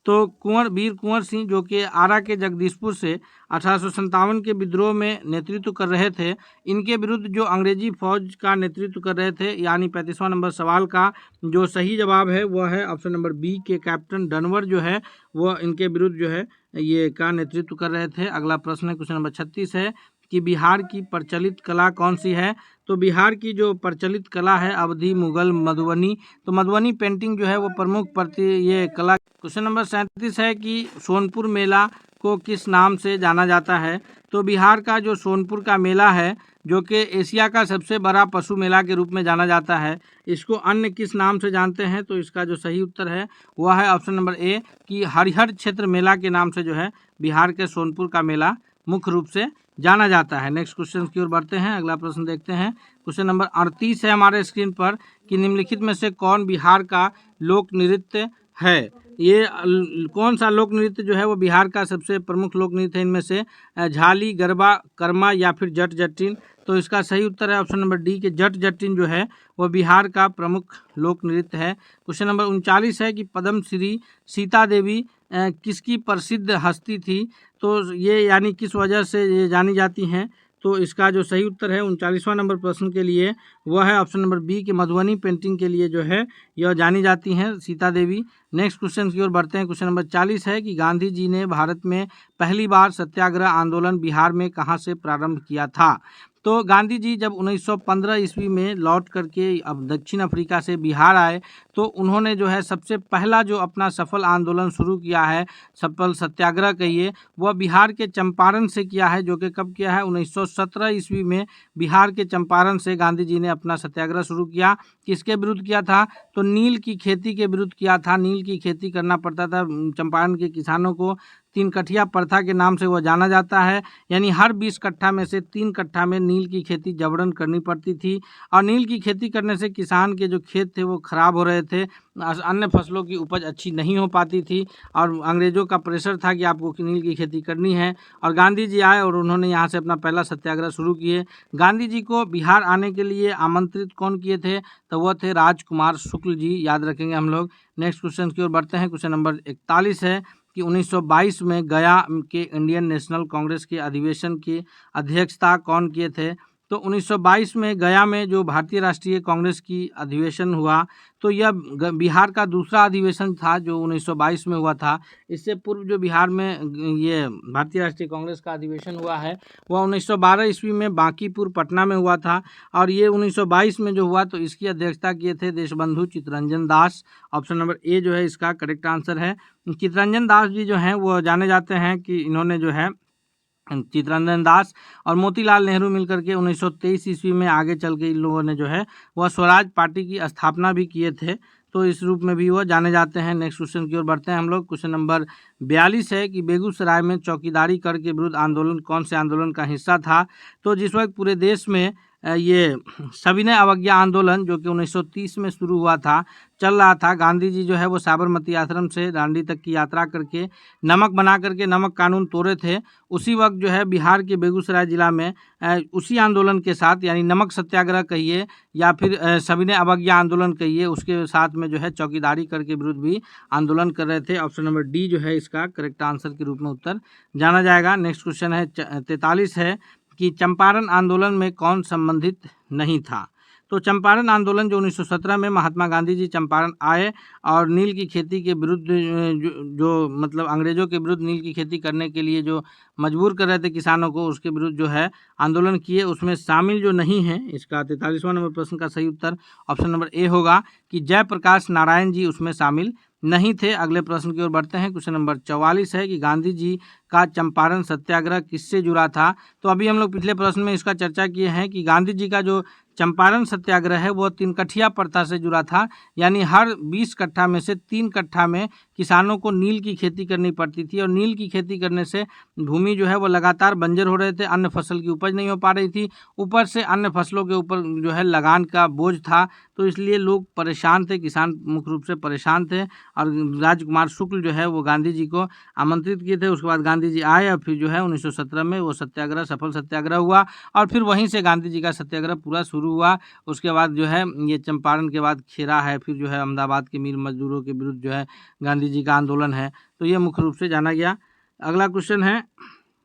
तो वीर कुंवर सिंह जो कि आरा के जगदीशपुर से 1857 के विद्रोह में नेतृत्व कर रहे थे, इनके विरुद्ध जो अंग्रेजी फौज का नेतृत्व कर रहे थे, यानी 35वां नंबर सवाल का जो सही जवाब है वह है ऑप्शन नंबर बी के कैप्टन डनवर जो है वह इनके विरुद्ध जो है ये का नेतृत्व कर रहे थे। अगला प्रश्न है क्वेश्चन नंबर 36 है कि बिहार की प्रचलित कला कौन सी है। तो बिहार की जो प्रचलित कला है अवधी, मुगल, मधुबनी। तो मधुबनी पेंटिंग जो है वो प्रमुख ये कला। क्वेश्चन नंबर 37 है कि सोनपुर मेला को किस नाम से जाना जाता है। तो बिहार का जो सोनपुर का मेला है जो कि एशिया का सबसे बड़ा पशु मेला के रूप में जाना जाता है, इसको अन्य किस नाम से जानते हैं। तो इसका जो सही उत्तर है वह है ऑप्शन नंबर ए कि हरिहर क्षेत्र मेला के नाम से जो है बिहार के सोनपुर का मेला मुख्य रूप से जाना जाता है। नेक्स्ट क्वेश्चन की ओर बढ़ते हैं। अगला प्रश्न देखते हैं। क्वेश्चन नंबर 38 है हमारे स्क्रीन पर कि निम्नलिखित में से कौन बिहार का लोक नृत्य है। ये कौन सा लोक नृत्य जो है वो बिहार का सबसे प्रमुख लोक नृत्य है। इनमें से झाली, गरबा, कर्मा या फिर जट जटिन। तो इसका सही उत्तर है ऑप्शन नंबर डी के जट जटिन जो है वह बिहार का प्रमुख लोक नृत्य है। क्वेश्चन नंबर 39 है कि पद्मश्री सीता देवी किसकी प्रसिद्ध हस्ती थी, तो ये यानी किस वजह से ये जानी जाती हैं। तो इसका जो सही उत्तर है 39वां नंबर प्रश्न के लिए वह है ऑप्शन नंबर बी कि मधुबनी पेंटिंग के लिए जो है यह जानी जाती हैं सीता देवी। नेक्स्ट क्वेश्चन की ओर बढ़ते हैं। क्वेश्चन नंबर 40 है कि गांधी जी ने भारत में पहली बार सत्याग्रह आंदोलन बिहार में कहाँ से प्रारंभ किया था। तो गांधी जी जब 1915 ईस्वी में लौट करके अब दक्षिण अफ्रीका से बिहार आए, तो उन्होंने जो है सबसे पहला जो अपना सफल आंदोलन शुरू किया है, सफल सत्याग्रह कहिए, वह बिहार के चंपारण से किया है, जो कि कब किया है 1917 ईस्वी में बिहार के चंपारण से गांधी जी ने अपना सत्याग्रह शुरू किया। किसके विरुद्ध किया था, तो नील की खेती के विरुद्ध किया था। नील की खेती करना पड़ता था चंपारण के किसानों को, 3 कठिया प्रथा के नाम से वह जाना जाता है, यानी हर 20 कट्ठा में से 3 कट्ठा में नील की खेती जबरन करनी पड़ती थी। और नील की खेती करने से किसान के जो खेत थे वो खराब हो रहे थे, अन्य फसलों की उपज अच्छी नहीं हो पाती थी, और अंग्रेज़ों का प्रेशर था कि आपको नील की खेती करनी है। और गांधी जी आए और उन्होंने यहाँ से अपना पहला सत्याग्रह शुरू किए। गांधी जी को बिहार आने के लिए आमंत्रित कौन किए थे, तो वह थे राजकुमार शुक्ल जी, याद रखेंगे हम लोग। नेक्स्ट क्वेश्चन की ओर बढ़ते हैं। क्वेश्चन नंबर 41 है कि 1922 में गया के इंडियन नेशनल कांग्रेस के अधिवेशन की अध्यक्षता कौन किए थे। तो 1922 में गया में जो भारतीय राष्ट्रीय कांग्रेस की अधिवेशन हुआ, तो यह बिहार का दूसरा अधिवेशन था जो 1922 में हुआ था। इससे पूर्व जो बिहार में ये भारतीय राष्ट्रीय कांग्रेस का अधिवेशन हुआ है वह 1912 ईस्वी में बांकीपुर पटना में हुआ था, और ये 1922 में जो हुआ तो इसकी अध्यक्षता किए थे Deshbandhu Chittaranjan Das. Option number A जो है इसका करेक्ट आंसर है। चित्तरंजन दास जी जो हैं वो जाने जाते हैं कि इन्होंने जो है चित्तरंजन दास और मोतीलाल नेहरू मिलकर के 1923 ईस्वी में आगे चल के इन लोगों ने जो है वह स्वराज पार्टी की स्थापना भी किए थे, तो इस रूप में भी वह जाने जाते हैं। नेक्स्ट क्वेश्चन की ओर बढ़ते हैं हम लोग। क्वेश्चन नंबर 42 है कि बेगूसराय में चौकीदारी कर के विरुद्ध आंदोलन कौन से आंदोलन का हिस्सा था। तो जिस वक्त पूरे देश में ये सविनय अवज्ञा आंदोलन जो कि 1930 में शुरू हुआ था, चल रहा था, गांधी जी जो है वो साबरमती आश्रम से दांडी तक की यात्रा करके नमक बना करके नमक कानून तोड़े थे। उसी वक्त जो है बिहार के बेगूसराय जिला में उसी आंदोलन के साथ, यानी नमक सत्याग्रह कहिए या फिर सविनय अवज्ञा आंदोलन कहिए, उसके साथ में जो है चौकीदारी कर के विरुद्ध भी आंदोलन कर रहे थे। ऑप्शन नंबर डी जो है इसका करेक्ट आंसर के रूप में उत्तर जाना जाएगा। नेक्स्ट क्वेश्चन है 43 है कि चंपारण आंदोलन में कौन संबंधित नहीं था। तो चंपारण आंदोलन जो 1917 में महात्मा गांधी जी चंपारण आए और नील की खेती के विरुद्ध जो मतलब अंग्रेज़ों के विरुद्ध नील की खेती करने के लिए जो मजबूर कर रहे थे किसानों को, उसके विरुद्ध जो है आंदोलन किए, उसमें शामिल जो नहीं है, इसका 43वां नंबर प्रश्न का सही उत्तर ऑप्शन नंबर ए होगा कि जयप्रकाश नारायण जी उसमें शामिल नहीं थे। अगले प्रश्न की ओर बढ़ते हैं। क्वेश्चन नंबर 44 है कि गांधी जी का चंपारण सत्याग्रह किससे जुड़ा था। तो अभी हम लोग पिछले प्रश्न में इसका चर्चा किए हैं कि गांधी जी का जो चंपारण सत्याग्रह है वो 3 कठिया प्रथा से जुड़ा था, यानी हर 20 कट्ठा में से 3 कट्ठा में किसानों को नील की खेती करनी पड़ती थी, और नील की खेती करने से भूमि जो है वो लगातार बंजर हो रहे थे, अन्य फसल की उपज नहीं हो पा रही थी, ऊपर से अन्य फसलों के ऊपर जो है लगान का बोझ था, तो इसलिए लोग परेशान थे, किसान मुख्य रूप से परेशान थे। और राजकुमार शुक्ल जो है वो गांधी जी को आमंत्रित किए थे। उसके बाद गांधी जी आए और फिर जो है 1917 में वो सत्याग्रह सफल सत्याग्रह हुआ, और फिर वहीं से गांधी जी का सत्याग्रह पूरा शुरू हुआ। उसके बाद जो है ये चंपारण के बाद खेरा है, फिर जो है अहमदाबाद के मिल मजदूरों के विरुद्ध जो है गांधी जी का आंदोलन है, तो ये मुख्य रूप से जाना गया। अगला क्वेश्चन है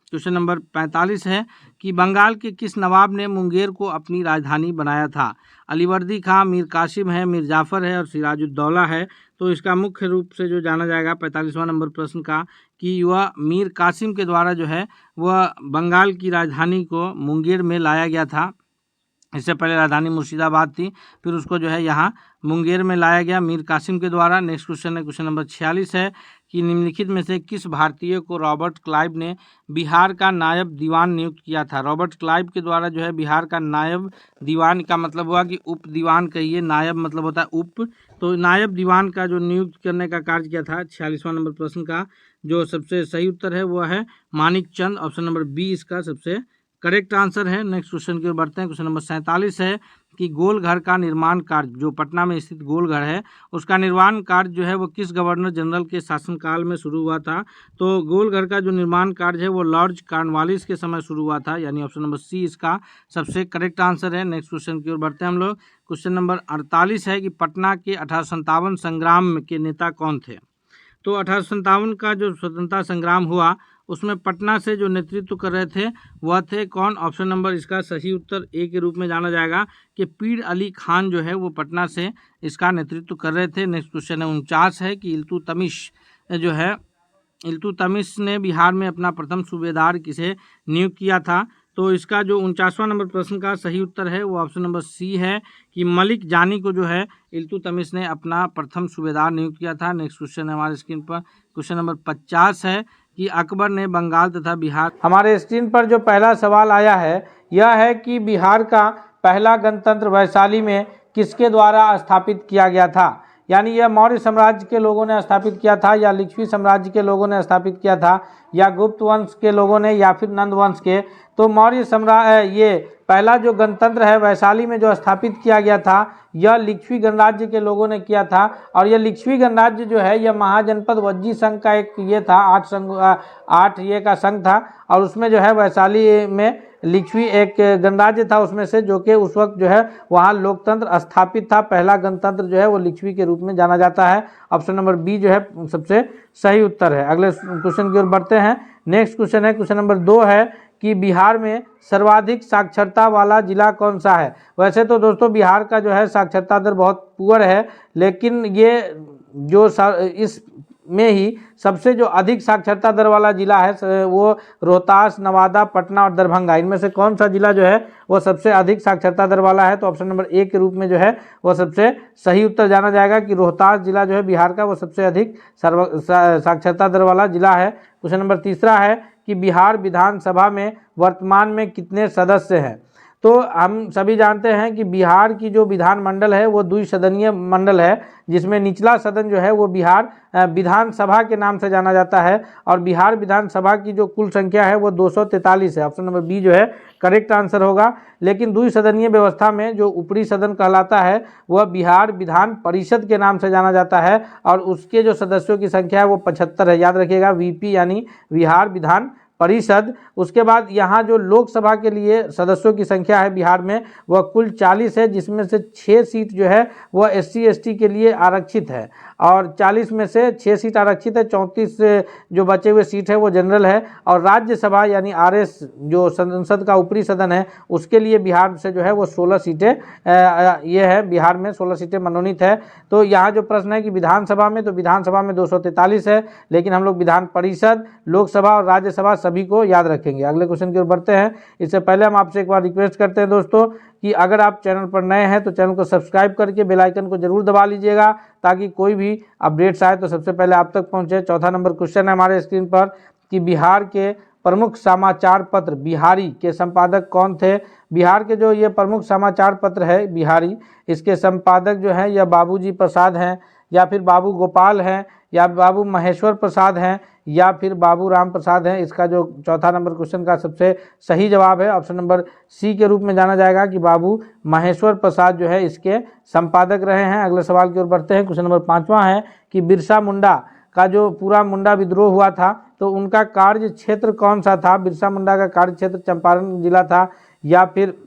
क्वेश्चन नंबर 45 है कि बंगाल के किस नवाब ने मुंगेर को अपनी राजधानी बनाया था। अलीवर्दी खां, मीर कासिम है, मीर जाफ़र है और सिराजुद्दौला है। तो इसका मुख्य रूप से जो जाना जाएगा 45वां नंबर प्रश्न का कि वह मीर कासिम के द्वारा जो है वह बंगाल की राजधानी को मुंगेर में लाया गया था। इससे पहले राजधानी मुर्शिदाबाद थी, फिर उसको जो है यहाँ मुंगेर में लाया गया मीर कासिम के द्वारा। नेक्स्ट क्वेश्चन है क्वेश्चन नंबर 46 है कि निम्नलिखित में से किस भारतीय को रॉबर्ट क्लाइव ने बिहार का नायब दीवान नियुक्त किया था। रॉबर्ट क्लाइव के द्वारा जो है बिहार का नायब दीवान का मतलब हुआ कि उप दीवान कहिए, नायब मतलब होता है उप, तो नायब दीवान का जो नियुक्त करने का कार्य किया था। 46वां नंबर प्रश्न का जो सबसे सही उत्तर है वह है मानिक चंद। ऑप्शन नंबर बी इसका सबसे करेक्ट आंसर है। नेक्स्ट क्वेश्चन की ओर बढ़ते हैं। क्वेश्चन नंबर 47 है कि गोल घर का निर्माण कार्य, जो पटना में स्थित गोल घर है, उसका निर्माण कार्य जो है वो किस गवर्नर जनरल के शासनकाल में शुरू हुआ था। तो गोल घर का जो निर्माण कार्य है वो लॉर्ड कॉर्नवालिस के समय शुरू हुआ था, यानी ऑप्शन नंबर सी इसका सबसे करेक्ट आंसर है। नेक्स्ट क्वेश्चन की ओर बढ़ते हैं हम लोग। क्वेश्चन नंबर 48 है कि पटना के 1857 संग्राम के नेता कौन थे। तो 1857 का जो स्वतंत्रता संग्राम हुआ उसमें पटना से जो नेतृत्व कर रहे थे वह थे कौन? ऑप्शन नंबर इसका सही उत्तर ए के रूप में जाना जाएगा कि पीर अली खान जो है वो पटना से इसका नेतृत्व कर रहे थे। नेक्स्ट क्वेश्चन है 49 है कि इल्तुतमिश ने बिहार में अपना प्रथम सूबेदार किसे नियुक्त किया था? तो इसका जो 49वां नंबर प्रश्न का सही उत्तर है वो ऑप्शन नंबर सी है कि मलिक जानी को जो है इल्तुतमिश ने अपना प्रथम सूबेदार नियुक्त किया था। नेक्स्ट क्वेश्चन है हमारे स्क्रीन पर क्वेश्चन नंबर 50 है कि अकबर ने बंगाल तथा बिहार। हमारे स्क्रीन पर जो पहला सवाल आया है यह है कि बिहार का पहला गणतंत्र वैशाली में किसके द्वारा स्थापित किया गया था? यानी यह मौर्य साम्राज्य के लोगों ने स्थापित किया था या लिच्छवी साम्राज्य के लोगों ने स्थापित किया था या गुप्त वंश के लोगों ने या फिर नंद वंश के? तो मौर्य साम्राज्य ये पहला जो गणतंत्र है वैशाली में जो स्थापित किया गया था यह लिच्छवी गणराज्य के लोगों ने किया था। और यह लिच्छवी गणराज्य जो है यह महाजनपद वज्जी संघ का एक ये था, 8 ये का संघ था और उसमें जो है वैशाली में लिच्छवी एक गणराज्य था उसमें से, जो कि उस वक्त जो है वहाँ लोकतंत्र स्थापित था। पहला गणतंत्र जो है वो लिच्छवी के रूप में जाना जाता है। ऑप्शन नंबर बी जो है सबसे सही उत्तर है। अगले क्वेश्चन की ओर बढ़ते हैं। नेक्स्ट क्वेश्चन है क्वेश्चन नंबर 2 है कि बिहार में सर्वाधिक साक्षरता वाला जिला कौन सा है? वैसे तो दोस्तों बिहार का जो है साक्षरता दर बहुत पुअर है, लेकिन ये जो इस में ही सबसे जो अधिक साक्षरता दर वाला जिला है वो रोहतास, नवादा, पटना और दरभंगा, इनमें से कौन सा जिला जो है वो सबसे अधिक साक्षरता दर वाला है? तो ऑप्शन नंबर ए के रूप में जो है वो सबसे सही उत्तर जाना जाएगा कि रोहतास जिला जो है बिहार का वो सबसे अधिक साक्षरता दर वाला जिला है। क्वेश्चन नंबर 3 है कि बिहार विधानसभा में वर्तमान में कितने सदस्य हैं? तो हम सभी जानते हैं कि बिहार की जो विधानमंडल है वो द्विसदनीय मंडल है, जिसमें निचला सदन जो है वो बिहार विधानसभा के नाम से जाना जाता है और बिहार विधानसभा की जो कुल संख्या है वो 243 है। ऑप्शन नंबर बी जो है करेक्ट आंसर होगा। लेकिन द्विसदनीय व्यवस्था में जो ऊपरी सदन कहलाता है वह बिहार विधान परिषद के नाम से जाना जाता है और उसके जो सदस्यों की संख्या है वो 75 है। याद रखिएगा, वीपी यानी बिहार विधान परिषद। उसके बाद यहाँ जो लोकसभा के लिए सदस्यों की संख्या है बिहार में वह कुल 40 है, जिसमें से 6 सीट जो है वह SC ST के लिए आरक्षित है और 40 में से 6 सीट आरक्षित है, 34 जो बचे हुए सीट है वो जनरल है। और राज्यसभा यानी RS जो संसद का ऊपरी सदन है उसके लिए बिहार से जो है वो 16 सीटें ये है, बिहार में 16 सीटें मनोनीत है। तो यहाँ जो प्रश्न है कि विधानसभा में, तो विधानसभा में 243 है, लेकिन हम लोग विधान परिषद, लोकसभा और राज्यसभा सभी को याद रखेंगे। अगले क्वेश्चन की ओर बढ़ते हैं। इससे पहले हम आपसे एक बार रिक्वेस्ट करते हैं दोस्तों कि अगर आप चैनल पर नए हैं तो चैनल को सब्सक्राइब करके बेल आइकन को जरूर दबा लीजिएगा ताकि कोई भी अपडेट्स आए तो सबसे पहले आप तक पहुंचे। चौथा नंबर क्वेश्चन है हमारे स्क्रीन पर कि बिहार के प्रमुख समाचार पत्र बिहारी के संपादक कौन थे? बिहार के जो ये प्रमुख समाचार पत्र है बिहारी, इसके संपादक जो है यह बाबूजी प्रसाद हैं या फिर बाबू गोपाल हैं या बाबू महेश्वर प्रसाद हैं या फिर बाबू राम प्रसाद हैं। इसका जो चौथा नंबर क्वेश्चन का सबसे सही जवाब है ऑप्शन नंबर सी के रूप में जाना जाएगा कि बाबू महेश्वर प्रसाद जो है इसके संपादक रहे हैं। अगले सवाल की ओर बढ़ते हैं। क्वेश्चन नंबर 5वां है कि बिरसा मुंडा का जो पूरा मुंडा विद्रोह हुआ था तो उनका कार्य क्षेत्र कौन सा था? बिरसा मुंडा का कार्य क्षेत्र चंपारण जिला था या फिर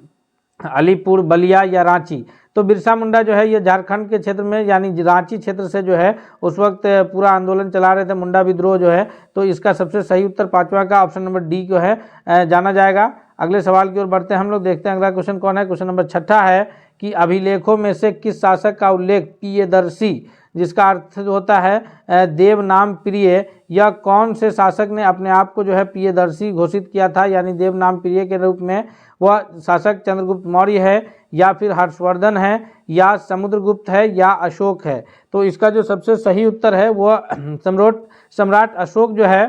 अलीपुर, बलिया या रांची? तो बिरसा मुंडा जो है ये झारखंड के क्षेत्र में यानी रांची क्षेत्र से जो है उस वक्त पूरा आंदोलन चला रहे थे, मुंडा विद्रोह जो है। तो इसका सबसे सही उत्तर 5वां का ऑप्शन नंबर डी को है जाना जाएगा। अगले सवाल की ओर बढ़ते हैं हम लोग, देखते हैं अगला क्वेश्चन कौन है। क्वेश्चन नंबर 6 है कि अभिलेखों में से किस शासक का उल्लेख प्रियदर्शी, जिसका अर्थ होता है देव नाम प्रिय, यह कौन से शासक ने अपने आप को जो है प्रियदर्शी घोषित किया था यानी देव नाम प्रिय के रूप में? वह शासक चंद्रगुप्त मौर्य है या फिर हर्षवर्धन है या समुद्रगुप्त है या अशोक है? तो इसका जो सबसे सही उत्तर है वह सम्राट अशोक जो है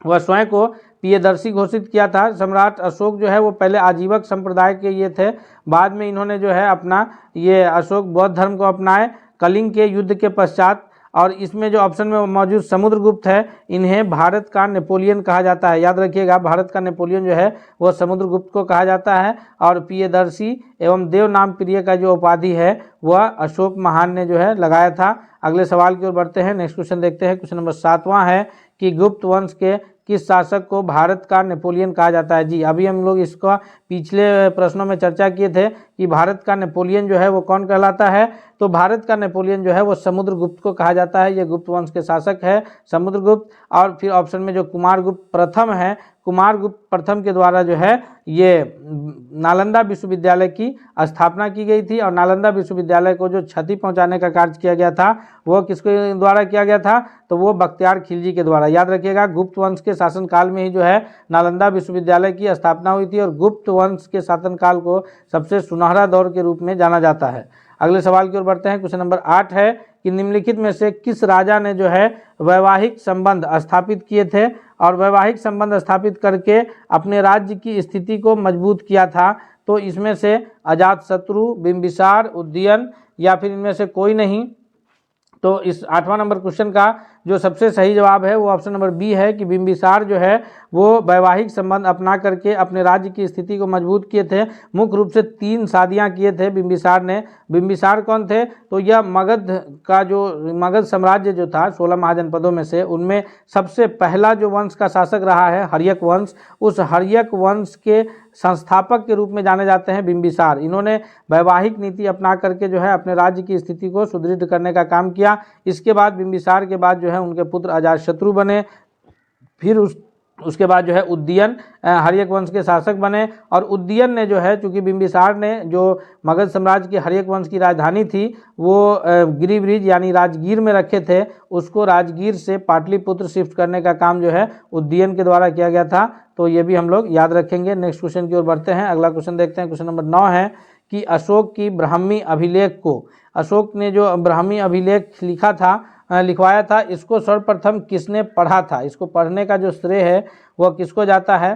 वह स्वयं को प्रियदर्शी घोषित किया था। सम्राट अशोक जो है वो पहले आजीवक संप्रदाय के ये थे, बाद में इन्होंने जो है अपना ये अशोक बौद्ध धर्म को अपनाए कलिंग के युद्ध के पश्चात। और इसमें जो ऑप्शन में मौजूद समुद्रगुप्त है, इन्हें भारत का नेपोलियन कहा जाता है। याद रखिएगा, भारत का नेपोलियन जो है वो समुद्रगुप्त को कहा जाता है और प्रियदर्शी एवं देव नाम प्रिय का जो उपाधि है वह अशोक महान ने जो है लगाया था। अगले सवाल की ओर बढ़ते हैं। नेक्स्ट क्वेश्चन देखते हैं। क्वेश्चन नंबर 7वां है कि गुप्त वंश के किस शासक को भारत का नेपोलियन कहा जाता है? जी, अभी हम लोग इसका पिछले प्रश्नों में चर्चा किए थे कि भारत का नेपोलियन जो है वो कौन कहलाता है। तो भारत का नेपोलियन जो है वो समुद्रगुप्त को कहा जाता है। ये गुप्त वंश के शासक है समुद्रगुप्त। और फिर ऑप्शन में जो कुमारगुप्त प्रथम है, कुमारगुप्त प्रथम के द्वारा जो है ये नालंदा विश्वविद्यालय की स्थापना की गई थी। और नालंदा विश्वविद्यालय को जो क्षति पहुंचाने का कार्य किया गया था वो किसके द्वारा किया गया था? तो वो बख्तियार खिलजी के द्वारा। याद रखिएगा, गुप्त वंश के शासनकाल में ही जो है नालंदा विश्वविद्यालय की स्थापना हुई थी और गुप्त वंश के शासनकाल को सबसे सुनहरा दौर के रूप में जाना जाता है। अगले सवाल की ओर बढ़ते हैं। क्वेश्चन नंबर 8 है कि निम्नलिखित में से किस राजा ने जो है वैवाहिक संबंध स्थापित किए थे और वैवाहिक संबंध स्थापित करके अपने राज्य की स्थिति को मजबूत किया था? तो इसमें से अजातशत्रु, बिंबिसार, उदयन या फिर इनमें से कोई नहीं। तो इस 8वां नंबर क्वेश्चन का जो सबसे सही जवाब है वो ऑप्शन नंबर बी है कि बिंबिसार जो है वो वैवाहिक संबंध अपना करके अपने राज्य की स्थिति को मजबूत किए थे। मुख्य रूप से 3 शादियां किए थे बिंबिसार ने। बिंबिसार कौन थे? तो यह मगध का जो मगध साम्राज्य जो था 16 महाजनपदों में से, उनमें सबसे पहला जो वंश का शासक रहा है हर्यक वंश, उस हर्यक वंश के संस्थापक के रूप में जाने जाते हैं बिंबिसार। इन्होंने वैवाहिक नीति अपना करके जो है अपने राज्य की स्थिति को सुदृढ़ करने का काम किया। इसके बाद बिंबिसार के बाद जो है उनके पुत्र अजातशत्रु बने। फिर उसके बाद जो है उदयन हर्यक वंश के शासक बने। और उदयन ने जो है, चूंकि बिंबिसार ने जो मगध साम्राज्य की हर्यक वंश की राजधानी थी वो गिरिब्रिज यानी राजगीर में रखे थे, उसको राजगीर से पाटलिपुत्र शिफ्ट करने का काम जो है उदयन के द्वारा किया गया था। तो ये भी हम लोग याद रखेंगे। नेक्स्ट क्वेश्चन की ओर बढ़ते हैं। अगला क्वेश्चन देखते हैं। क्वेश्चन नंबर 9 है कि अशोक की ब्राह्मी अभिलेख को, अशोक ने जो ब्राह्मी अभिलेख लिखवाया था, इसको सर्वप्रथम किसने पढ़ा था? इसको पढ़ने का जो श्रेय है वह किसको जाता है?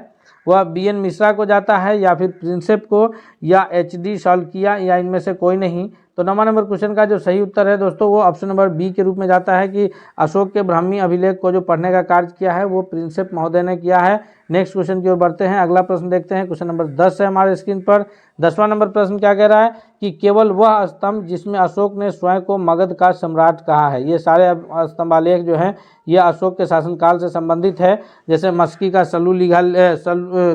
वह बीएन मिश्रा को जाता है या फिर प्रिंसेप को या एचडी शौल्किया या इनमें से कोई नहीं। तो 9वां नंबर क्वेश्चन का जो सही उत्तर है दोस्तों वो ऑप्शन नंबर बी के रूप में जाता है कि अशोक के ब्राह्मी अभिलेख को जो पढ़ने का कार्य किया है वो प्रिंसेप महोदय ने किया है। नेक्स्ट क्वेश्चन की ओर बढ़ते हैं। अगला प्रश्न देखते हैं। क्वेश्चन नंबर 10 है हमारे स्क्रीन पर। 10वां नंबर प्रश्न क्या कह रहा है कि केवल वह स्तंभ जिसमें अशोक ने स्वयं को मगध का सम्राट कहा है। ये सारे स्तंभालेख जो हैं ये अशोक के शासनकाल से संबंधित है। जैसे मस्की का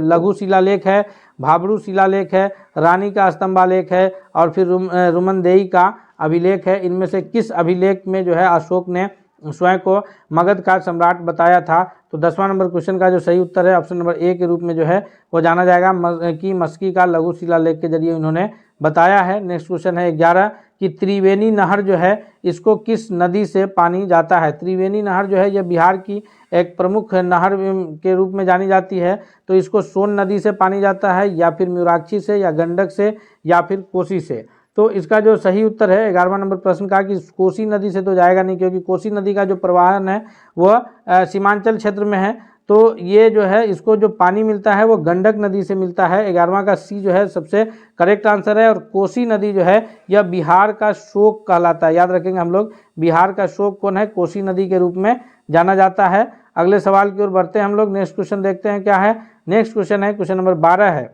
लघु शिलालेख है, भाबरू शिलालेख है, रानी का स्तंभालेख है और फिर रुमनदेई का अभिलेख है। इनमें से किस अभिलेख में जो है अशोक ने स्वयं को मगध का सम्राट बताया था? तो 10वां नंबर क्वेश्चन का जो सही उत्तर है ऑप्शन नंबर ए के रूप में जो है वो जाना जाएगा कि मस्की का लघु शिलालेख के जरिए उन्होंने बताया है। नेक्स्ट क्वेश्चन है 11 कि त्रिवेणी नहर जो है इसको किस नदी से पानी जाता है? त्रिवेणी नहर जो है यह बिहार की एक प्रमुख नहर के रूप में जानी जाती है। तो इसको सोन नदी से पानी जाता है या फिर म्यूराक्षी से या गंडक से या फिर कोसी से। तो इसका जो सही उत्तर है 11वां नंबर प्रश्न का कि कोसी नदी से तो जाएगा नहीं, क्योंकि कोसी नदी का जो प्रवाहन है वह सीमांचल क्षेत्र में है। तो ये जो है इसको जो पानी मिलता है वो गंडक नदी से मिलता है। 11वां का सी जो है सबसे करेक्ट आंसर है। और कोसी नदी जो है यह बिहार का शोक कहलाता है। याद रखेंगे हम लोग, बिहार का शोक कौन है? कोसी नदी के रूप में जाना जाता है। अगले सवाल की ओर बढ़ते हैं हम लोग। नेक्स्ट क्वेश्चन देखते हैं क्या है। नेक्स्ट क्वेश्चन है क्वेश्चन नंबर 12 है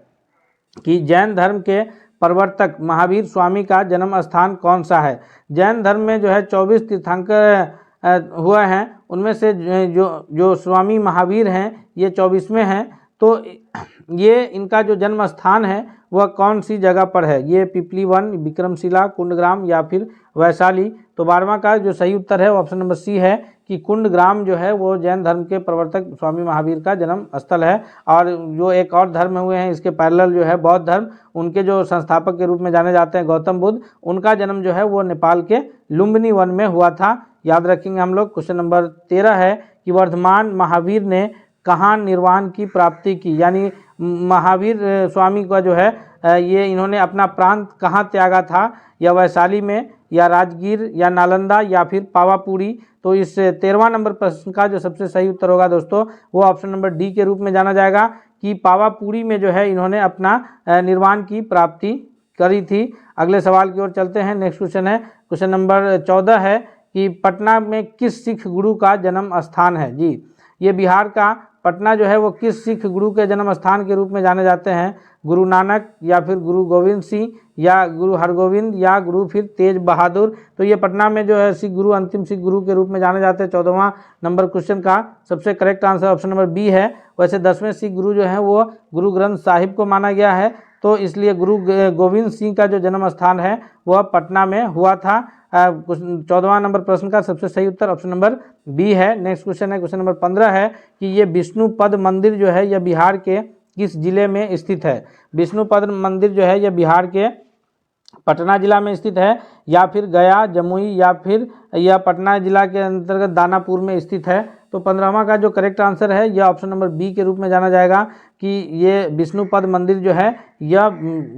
कि जैन धर्म के प्रवर्तक महावीर स्वामी का जन्म स्थान कौन सा है? जैन धर्म में जो है 24 तीर्थंकर हुए हैं, उनमें से जो स्वामी महावीर हैं ये 24वें हैं। तो ये इनका जो जन्म स्थान है वह कौन सी जगह पर है? ये पिपली वन, विक्रमशिला, कुंडग्राम या फिर वैशाली। तो 12वां का जो सही उत्तर है ऑप्शन नंबर सी है कि कुंडग्राम जो है वो जैन धर्म के प्रवर्तक स्वामी महावीर का जन्म स्थल है। और जो एक और धर्म हुए हैं इसके पैरेलल जो है बौद्ध धर्म, उनके जो संस्थापक के रूप में जाने जाते हैं गौतम बुद्ध, उनका जन्म जो है वो नेपाल के लुम्बिनी वन में हुआ था। याद रखेंगे हम लोग। क्वेश्चन नंबर 13 है कि वर्धमान महावीर ने कहाँ निर्वाण की प्राप्ति की? यानी महावीर स्वामी का जो है ये इन्होंने अपना प्रांत कहाँ त्यागा था? या वैशाली में या राजगीर या नालंदा या फिर पावापुरी। तो इस 13वां नंबर प्रश्न का जो सबसे सही उत्तर होगा दोस्तों वो ऑप्शन नंबर डी के रूप में जाना जाएगा कि पावापुरी में जो है इन्होंने अपना निर्वाण की प्राप्ति करी थी। अगले सवाल की ओर चलते हैं। नेक्स्ट क्वेश्चन है क्वेश्चन नंबर 14 है कि पटना में किस सिख गुरु का जन्म स्थान है? जी, ये बिहार का पटना जो है वो किस सिख गुरु के जन्म स्थान के रूप में जाने जाते हैं? गुरु नानक या फिर गुरु गोविंद सिंह या गुरु हरगोविंद या गुरु फिर तेज बहादुर। तो ये पटना में जो है सिख गुरु, अंतिम सिख गुरु के रूप में जाने जाते हैं। 14वां नंबर क्वेश्चन का सबसे correct answer option number B है। वैसे 10वें सिख गुरु जो है वो गुरु ग्रंथ साहिब को माना गया है, तो इसलिए गुरु गोविंद सिंह का जो जन्म स्थान है वह पटना में हुआ था। 14वां नंबर प्रश्न का सबसे सही उत्तर ऑप्शन नंबर बी है। नेक्स्ट क्वेश्चन है, क्वेश्चन नंबर 15 है कि ये विष्णुपद मंदिर जो है यह बिहार के किस जिले में स्थित है। विष्णुपद मंदिर जो है यह बिहार के पटना जिला में स्थित है, या फिर गया, जमुई, या फिर यह पटना जिला के अंतर्गत दानापुर में स्थित है। तो 15वां का जो करेक्ट आंसर है यह ऑप्शन नंबर बी के रूप में जाना जाएगा कि ये विष्णुपद मंदिर जो है यह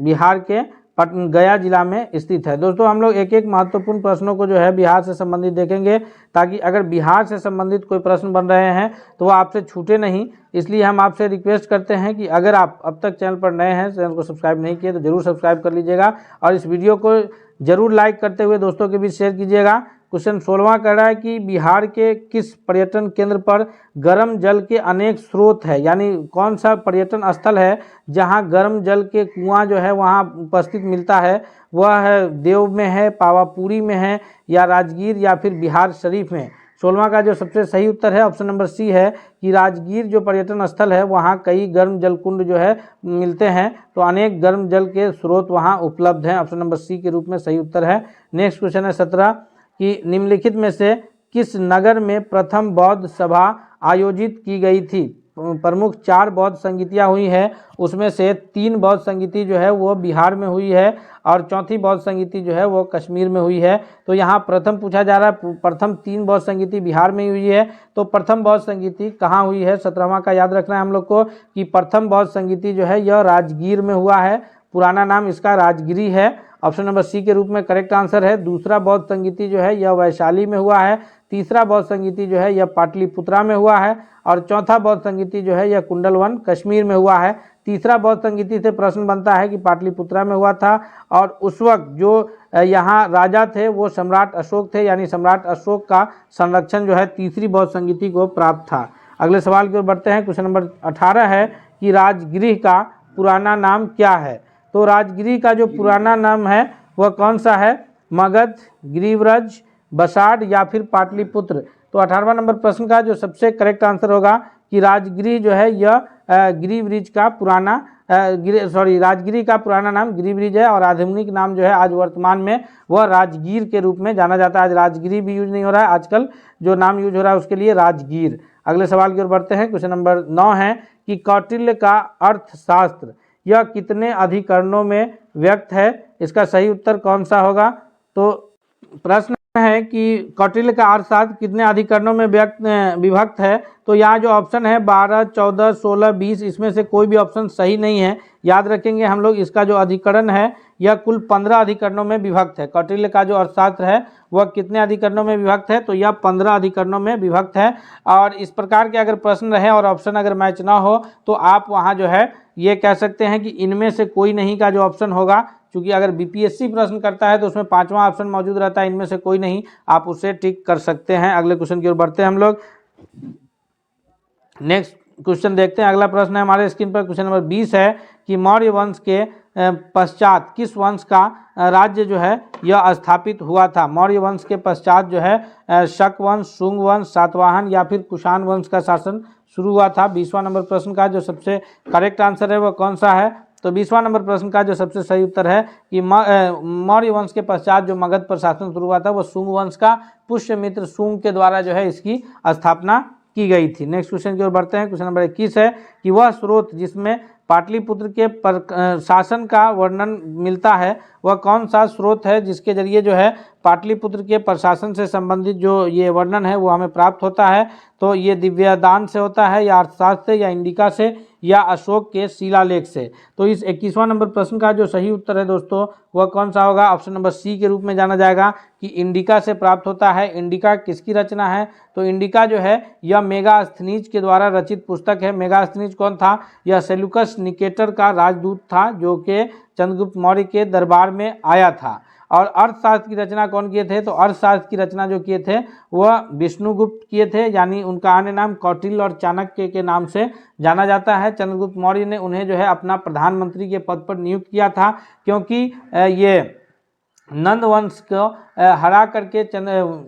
बिहार के गया जिला में स्थित है। दोस्तों हम लोग एक एक महत्वपूर्ण प्रश्नों को जो है बिहार से संबंधित देखेंगे, ताकि अगर बिहार से संबंधित कोई प्रश्न बन रहे हैं तो वो आपसे छूटे नहीं। इसलिए हम आपसे रिक्वेस्ट करते हैं कि अगर आप अब तक चैनल पर नए हैं, चैनल को सब्सक्राइब नहीं किए तो जरूर सब्सक्राइब कर लीजिएगा और इस वीडियो को जरूर लाइक करते हुए दोस्तों के बीच शेयर कीजिएगा। क्वेश्चन 16वां कह रहा है कि बिहार के किस पर्यटन केंद्र पर गर्म जल के अनेक स्रोत है, यानी कौन सा पर्यटन स्थल है जहां गर्म जल के कुआं जो है वहां उपस्थित मिलता है। वह है देव में है, पावापुरी में है, या राजगीर, या फिर बिहार शरीफ में। 16वां का जो सबसे सही उत्तर है ऑप्शन नंबर सी है कि राजगीर जो पर्यटन स्थल है वहाँ कई गर्म जल कुंड जो है मिलते हैं, तो अनेक गर्म जल के स्रोत वहाँ उपलब्ध हैं। ऑप्शन नंबर सी के रूप में सही उत्तर है। नेक्स्ट क्वेश्चन है 17 कि निम्नलिखित में से किस नगर में प्रथम बौद्ध सभा आयोजित की गई थी। प्रमुख 4 बौद्ध संगीतियाँ हुई हैं, उसमें से 3 बौद्ध संगीति जो है वो बिहार में हुई है और चौथी बौद्ध संगीति जो है वो कश्मीर में हुई है। तो यहाँ प्रथम पूछा जा रहा है, प्रथम 3 बौद्ध संगीति बिहार में हुई है, तो प्रथम बौद्ध संगीति कहाँ हुई है। 17वां का याद रखना है हम लोग को कि प्रथम बौद्ध संगीति जो है यह राजगीर में हुआ है, पुराना नाम इसका राजगिरी है। ऑप्शन नंबर सी के रूप में करेक्ट आंसर है। दूसरा बौद्ध संगीति जो है यह वैशाली में हुआ है, तीसरा बौद्ध संगीति जो है यह पाटलिपुत्रा में हुआ है, और चौथा बौद्ध संगीति जो है यह कुंडलवन कश्मीर में हुआ है। तीसरा बौद्ध संगीति से प्रश्न बनता है कि पाटलिपुत्रा में हुआ था, और उस वक्त जो यहाँ राजा थे वो सम्राट अशोक थे, यानी सम्राट अशोक का संरक्षण जो है तीसरी बौद्ध संगीति को प्राप्त था। अगले सवाल की ओर बढ़ते हैं। क्वेश्चन नंबर 18 है कि राजगृह का पुराना नाम क्या है। तो राजगिरी का जो पुराना नाम है वह कौन सा है। मगध, गिरिव्रज, बसाड, या फिर पाटलिपुत्र। तो 18वां नंबर प्रश्न का जो सबसे करेक्ट आंसर होगा कि राजगिरी जो है यह गिरिव्रज का पुराना राजगिरी का पुराना नाम गिरिव्रज है, और आधुनिक नाम जो है आज वर्तमान में वह राजगीर के रूप में जाना जाता है। आज राजगिरी भी यूज नहीं हो रहा है, आजकल जो नाम यूज हो रहा है उसके लिए राजगीर। अगले सवाल की ओर बढ़ते हैं। क्वेश्चन नंबर 9 है कि कौटिल्य का अर्थशास्त्र यह कितने अधिकरणों में व्यक्त है। इसका सही उत्तर कौन सा होगा। तो प्रश्न है कि कौटिल्य का अर्थशास्त्र कितने अधिकरणों में विभक्त है। तो यहाँ जो ऑप्शन है 12, 14, 16, 20, इसमें से कोई भी ऑप्शन सही नहीं है। याद रखेंगे हम लोग, इसका जो अधिकरण है यह कुल 15 अधिकरणों में विभक्त है। कौटिल्य का जो अर्थशास्त्र है वह कितने अधिकरणों में विभक्त है, तो यह 15 अधिकरणों में विभक्त है। और इस प्रकार के अगर प्रश्न रहे और ऑप्शन अगर मैच ना हो तो आप वहाँ जो है ये कह सकते हैं कि इनमें से कोई नहीं का जो ऑप्शन होगा, क्योंकि अगर बीपीएससी प्रश्न करता है तो उसमें 5वां ऑप्शन मौजूद रहता है, इनमें से कोई नहीं, आप उसे टिक कर सकते हैं। अगले क्वेश्चन की ओर बढ़ते हैं हम लोग। नेक्स्ट क्वेश्चन देखते हैं। अगला प्रश्न है हमारे स्क्रीन पर, क्वेश्चन नंबर 20 है कि मौर्य वंश के पश्चात किस वंश का राज्य जो है यह स्थापित हुआ था। मौर्य वंश के पश्चात जो है शक वंश, शुंग वंश, सातवाहन, या फिर कुषाण वंश का शासन शुरू हुआ था। 20वां नंबर प्रश्न का जो सबसे करेक्ट आंसर है वह कौन सा है। तो 20वां नंबर प्रश्न का जो सबसे सही उत्तर है कि मौर्य वंश के पश्चात जो मगध पर शासन शुरू हुआ था वह शुंग वंश का पुष्यमित्र शुंग के द्वारा जो है इसकी स्थापना की गई थी। नेक्स्ट क्वेश्चन की ओर बढ़ते हैं। क्वेश्चन नंबर 21 है कि वह स्रोत जिसमें पाटलिपुत्र के शासन का वर्णन मिलता है वह कौन सा स्रोत है, जिसके जरिए जो है पाटलिपुत्र के प्रशासन से संबंधित जो ये वर्णन है वो हमें प्राप्त होता है। तो ये दिव्यदान से होता है, या अर्थशास्त्र से, या इंडिका से, या अशोक के शिलालेख से। तो इस 21वां नंबर प्रश्न का जो सही उत्तर है दोस्तों वह कौन सा होगा। ऑप्शन नंबर सी के रूप में जाना जाएगा कि इंडिका से प्राप्त होता है। इंडिका किसकी रचना है, तो इंडिका जो है यह मेगास्थनीज के द्वारा रचित पुस्तक है। मेगास्थनीज कौन था, यह सेल्यूकस निकेटर का राजदूत था जो कि चंद्रगुप्त मौर्य के दरबार में आया था। और अर्थशास्त्र की रचना कौन किए थे? तो अर्थशास्त्र की रचना जो किए थे वह विष्णुगुप्त किए थे, यानी उनका अन्य नाम कौटिल्य और चाणक्य के नाम से जाना जाता है। चंद्रगुप्त मौर्य ने उन्हें जो है अपना प्रधानमंत्री के पद पर नियुक्त किया था, क्योंकि ये नंद वंश को हरा करके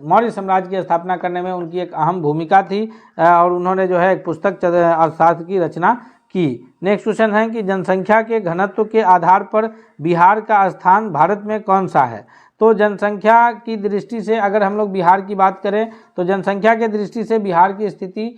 मौर्य साम्राज्य की स्थापना करने में उनकी एक अहम भूमिका थी, और उन्होंने जो है एक पुस्तक अर्थशास्त्र की रचना की। नेक्स्ट क्वेश्चन है कि जनसंख्या के घनत्व के आधार पर बिहार का स्थान भारत में कौन सा है? तो जनसंख्या की दृष्टि से अगर हम लोग बिहार की बात करें तो जनसंख्या के दृष्टि से बिहार की स्थिति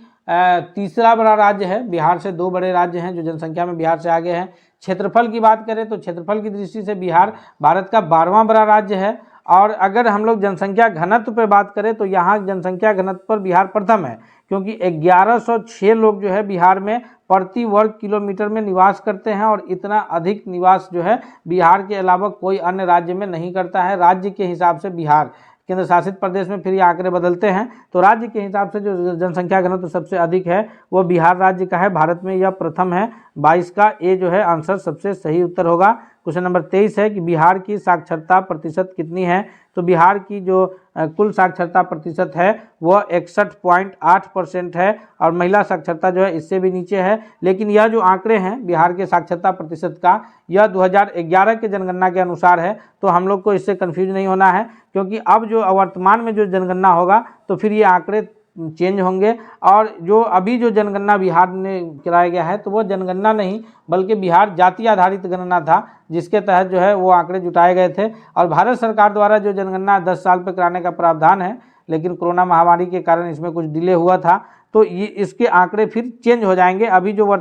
तीसरा बड़ा राज्य है। बिहार से 2 बड़े राज्य हैं जो जनसंख्या में बिहार से आगे हैं। क्षेत्रफल की बात करें तो क्षेत्रफल की दृष्टि से बिहार भारत का 12वां बड़ा राज्य है। और अगर हम लोग जनसंख्या घनत्व पर बात करें तो यहाँ जनसंख्या घनत्व पर बिहार प्रथम है, क्योंकि 1106 लोग जो है बिहार में प्रति वर्ग किलोमीटर में निवास करते हैं, और इतना अधिक निवास जो है बिहार के अलावा कोई अन्य राज्य में नहीं करता है। राज्य के हिसाब से बिहार, केंद्र शासित प्रदेश में फिर ये आंकड़े बदलते हैं, तो राज्य के हिसाब से जो जनसंख्या घनत्व सबसे अधिक है वो बिहार राज्य का है। भारत में यह प्रथम है। 22 का ए जो है आंसर सबसे सही उत्तर होगा। क्वेश्चन नंबर 23 है कि बिहार की साक्षरता प्रतिशत कितनी है? तो बिहार की जो कुल साक्षरता प्रतिशत है वह 61.8% है, और महिला साक्षरता जो है इससे भी नीचे है। लेकिन यह जो आंकड़े हैं बिहार के साक्षरता प्रतिशत का, यह 2011 के जनगणना के अनुसार है, तो हम लोग को इससे कंफ्यूज नहीं होना है, क्योंकि अब जो वर्तमान में जो जनगणना होगा तो फिर ये आंकड़े चेंज होंगे। और जो अभी जो जनगणना बिहार में कराया गया है तो वो जनगणना नहीं बल्कि बिहार जाति आधारित गणना था, जिसके तहत जो है वो आंकड़े जुटाए गए थे। और भारत सरकार द्वारा जो जनगणना 10 साल पर कराने का प्रावधान है, लेकिन कोरोना महामारी के कारण इसमें कुछ डिले हुआ था, तो ये इसके आंकड़े फिर चेंज हो जाएंगे। अभी जो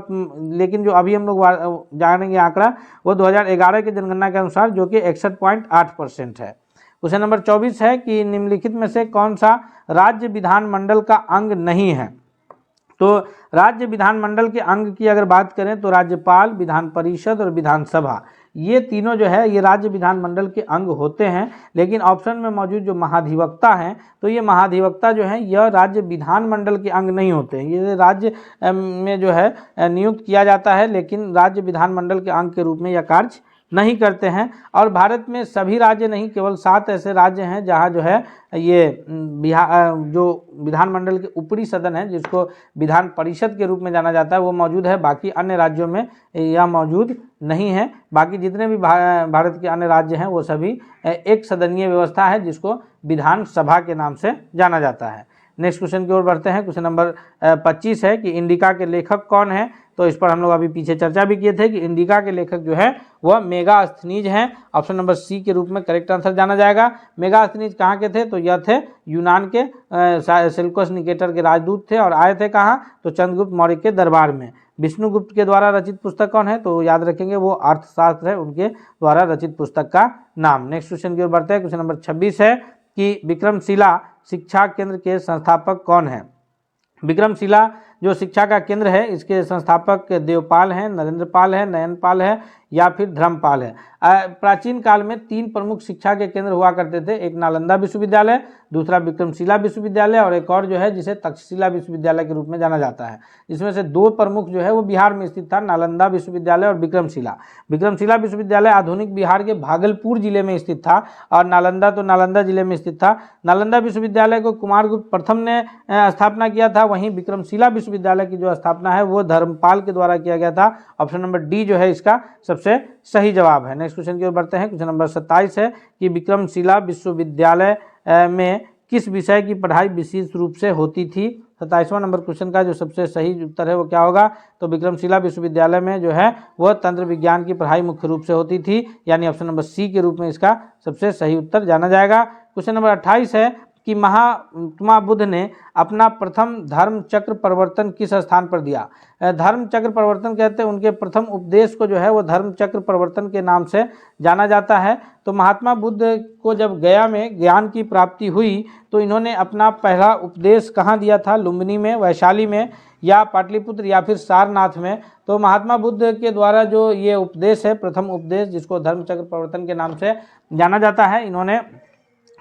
लेकिन जो अभी हम लोग जानेंगे आंकड़ा वो 2011 के जनगणना के अनुसार, जो कि 61.8% है। क्वेश्चन नंबर 24 है कि निम्नलिखित में से कौन सा राज्य विधानमंडल का अंग नहीं है? तो राज्य विधानमंडल के अंग की अगर बात करें तो राज्यपाल, विधान परिषद और विधानसभा, ये तीनों जो है ये राज्य विधानमंडल के अंग होते हैं। लेकिन ऑप्शन में मौजूद जो महाधिवक्ता हैं, तो ये महाधिवक्ता जो हैं यह राज्य विधानमंडल के अंग नहीं होते हैं। ये राज्य में जो है नियुक्त किया जाता है, लेकिन राज्य विधानमंडल के अंग के रूप में यह कार्य नहीं करते हैं। और भारत में सभी राज्य नहीं, केवल 7 ऐसे राज्य हैं जहां जो है ये जो विधानमंडल के ऊपरी सदन है, जिसको विधान परिषद के रूप में जाना जाता है, वो मौजूद है। बाकी अन्य राज्यों में यह मौजूद नहीं है। बाकी जितने भी भारत के अन्य राज्य हैं वो सभी एक सदनीय व्यवस्था है, जिसको विधानसभा के नाम से जाना जाता है। नेक्स्ट क्वेश्चन की ओर बढ़ते हैं। क्वेश्चन नंबर 25 है कि इंडिका के लेखक कौन है? तो इस पर हम लोग अभी पीछे चर्चा भी किए थे कि इंडिका के लेखक जो है वह मेगास्थनीज हैं। ऑप्शन नंबर सी के रूप में करेक्ट आंसर जाना जाएगा। मेगास्थनीज कहाँ के थे? तो यह थे यूनान के सेल्यूकस निकेटर के राजदूत थे, और आए थे कहाँ? तो चंद्रगुप्त मौर्य के दरबार में। विष्णुगुप्त के द्वारा रचित पुस्तक कौन है? तो याद रखेंगे वो अर्थशास्त्र है, उनके द्वारा रचित पुस्तक का नाम। नेक्स्ट क्वेश्चन की ओर बढ़ते हैं। क्वेश्चन नंबर 26 है कि विक्रमशिला शिक्षा केंद्र के संस्थापक कौन है? विक्रमशिला जो शिक्षा का केंद्र है इसके संस्थापक देवपाल हैं, नरेंद्रपाल है, नयनपाल है या फिर धर्मपाल है। प्राचीन काल में 3 प्रमुख शिक्षा के केंद्र हुआ करते थे। एक नालंदा विश्वविद्यालय, दूसरा विक्रमशिला विश्वविद्यालय और एक और जो है जिसे तक्षशिला विश्वविद्यालय के रूप में जाना जाता है। इसमें से 2 प्रमुख जो है वो बिहार में स्थित था, नालंदा विश्वविद्यालय और विक्रमशिला। विक्रमशिला विश्वविद्यालय आधुनिक बिहार के भागलपुर जिले में स्थित था, और नालंदा तो नालंदा जिले में स्थित था। नालंदा विश्वविद्यालय को कुमारगुप्त प्रथम ने स्थापना किया था, वहीं विक्रमशिला विश्वविद्यालय की जो स्थापना है वो धर्मपाल के द्वारा किया गया था। ऑप्शन नंबर डी जो है इसका सबसे सही जवाब है। नेक्स्ट क्वेश्चन की ओर बढ़ते हैं। क्वेश्चन नंबर 27 है कि विक्रमशिला विश्वविद्यालय में किस विषय की पढ़ाई विशेष रूप से होती थी? 27वां नंबर क्वेश्चन का जो सबसे सही उत्तर है वो क्या होगा? तो विक्रमशिला विश्वविद्यालय में जो है वह तंत्र विज्ञान की पढ़ाई मुख्य रूप से होती थी, यानी ऑप्शन नंबर सी के रूप में इसका सबसे सही उत्तर जाना जाएगा। क्वेश्चन नंबर 28 है कि महात्मा बुद्ध ने अपना प्रथम धर्म चक्र प्रवर्तन किस स्थान पर दिया? धर्म चक्र प्रवर्तन कहते हैं उनके प्रथम उपदेश को जो है वो धर्म चक्र प्रवर्तन के नाम से जाना जाता है। तो महात्मा बुद्ध को जब गया में ज्ञान की प्राप्ति हुई तो इन्होंने अपना पहला उपदेश कहाँ दिया था? लुम्बिनी में, वैशाली में या पाटलिपुत्र या फिर सारनाथ में। तो महात्मा बुद्ध के द्वारा जो ये उपदेश है, प्रथम उपदेश जिसको धर्म चक्र प्रवर्तन के नाम से जाना जाता है, इन्होंने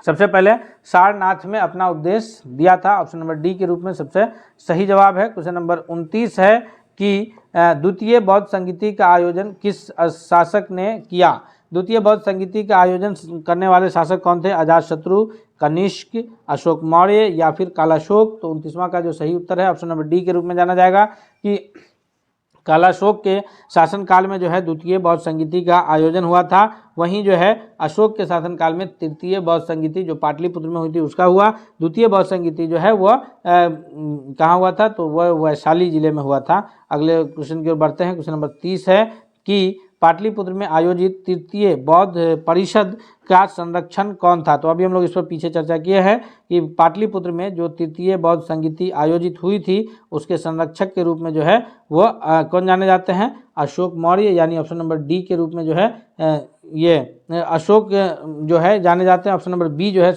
सबसे पहले सारनाथ में अपना उपदेश दिया था। ऑप्शन नंबर डी के रूप में सबसे सही जवाब है। क्वेश्चन नंबर 29 है कि द्वितीय बौद्ध संगीति का आयोजन किस शासक ने किया? द्वितीय बौद्ध संगीति का आयोजन करने वाले शासक कौन थे? अजातशत्रु, कनिष्क, अशोक मौर्य या फिर कालाशोक। तो 29वां का जो सही उत्तर है ऑप्शन नंबर डी के रूप में जाना जाएगा कि कालाशोक के शासनकाल में जो है द्वितीय बौद्ध संगीति का आयोजन हुआ था। वहीं जो है अशोक के शासनकाल में तृतीय बौद्ध संगीति जो पाटलिपुत्र में हुई थी उसका हुआ। द्वितीय बौद्ध संगीति जो है वह कहाँ हुआ था? तो वह वैशाली जिले में हुआ था। अगले क्वेश्चन की ओर बढ़ते हैं। क्वेश्चन नंबर 30 है कि पाटलिपुत्र में आयोजित तृतीय बौद्ध परिषद का संरक्षण कौन था? तो अभी हम लोग इस पर पीछे चर्चा किए हैं कि पाटलिपुत्र में जो तृतीय बौद्ध संगीति आयोजित हुई थी उसके संरक्षक के रूप में जो है वह कौन जाने जाते हैं? अशोक मौर्य, यानी ऑप्शन नंबर डी के रूप में जो है ये अशोक जो है जाने जाते हैं। ऑप्शन नंबर बी जो है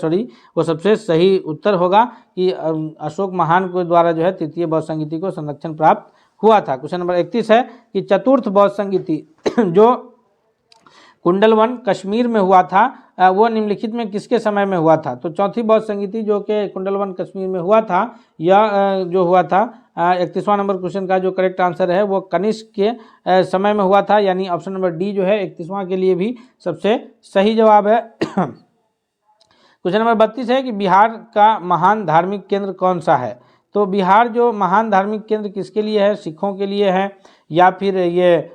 वो सबसे सही उत्तर होगा कि अशोक महान के द्वारा जो है तृतीय बौद्ध संगीति को संरक्षण प्राप्त हुआ था। क्वेश्चन नंबर 31 है कि चतुर्थ बौद्ध संगीति जो कुंडलवन कश्मीर में हुआ था वो निम्नलिखित में किसके समय में हुआ था? तो चौथी बौद्ध संगीति जो कि कुंडलवन कश्मीर में हुआ था, यह जो हुआ था 31वां नंबर क्वेश्चन का जो करेक्ट आंसर है वो कनिष्क के समय में हुआ था, यानी ऑप्शन नंबर डी जो है 31वां के लिए भी सबसे सही जवाब है। क्वेश्चन नंबर 32 है कि बिहार का महान धार्मिक केंद्र कौन सा है? तो बिहार जो महान धार्मिक केंद्र किसके लिए है? सिखों के लिए है या फिर ये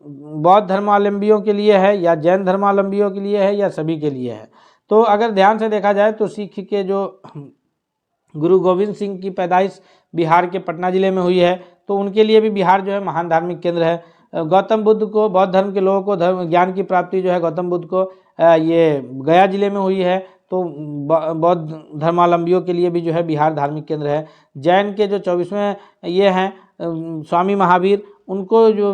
बौद्ध धर्मावलंबियों के लिए है या जैन धर्मावलंबियों के लिए है या सभी के लिए है? तो अगर ध्यान से देखा जाए तो सिख के जो गुरु गोविंद सिंह की पैदाइश बिहार के पटना जिले में हुई है, तो उनके लिए भी बिहार जो है महान धार्मिक केंद्र है। गौतम बुद्ध को, बौद्ध धर्म के लोगों को धर्म ज्ञान की प्राप्ति जो है गौतम बुद्ध को ये गया जिले में हुई है, तो बौद्ध धर्मावलंबियों के लिए भी जो है बिहार धार्मिक केंद्र है। जैन के जो 24वें ये हैं स्वामी महावीर, उनको जो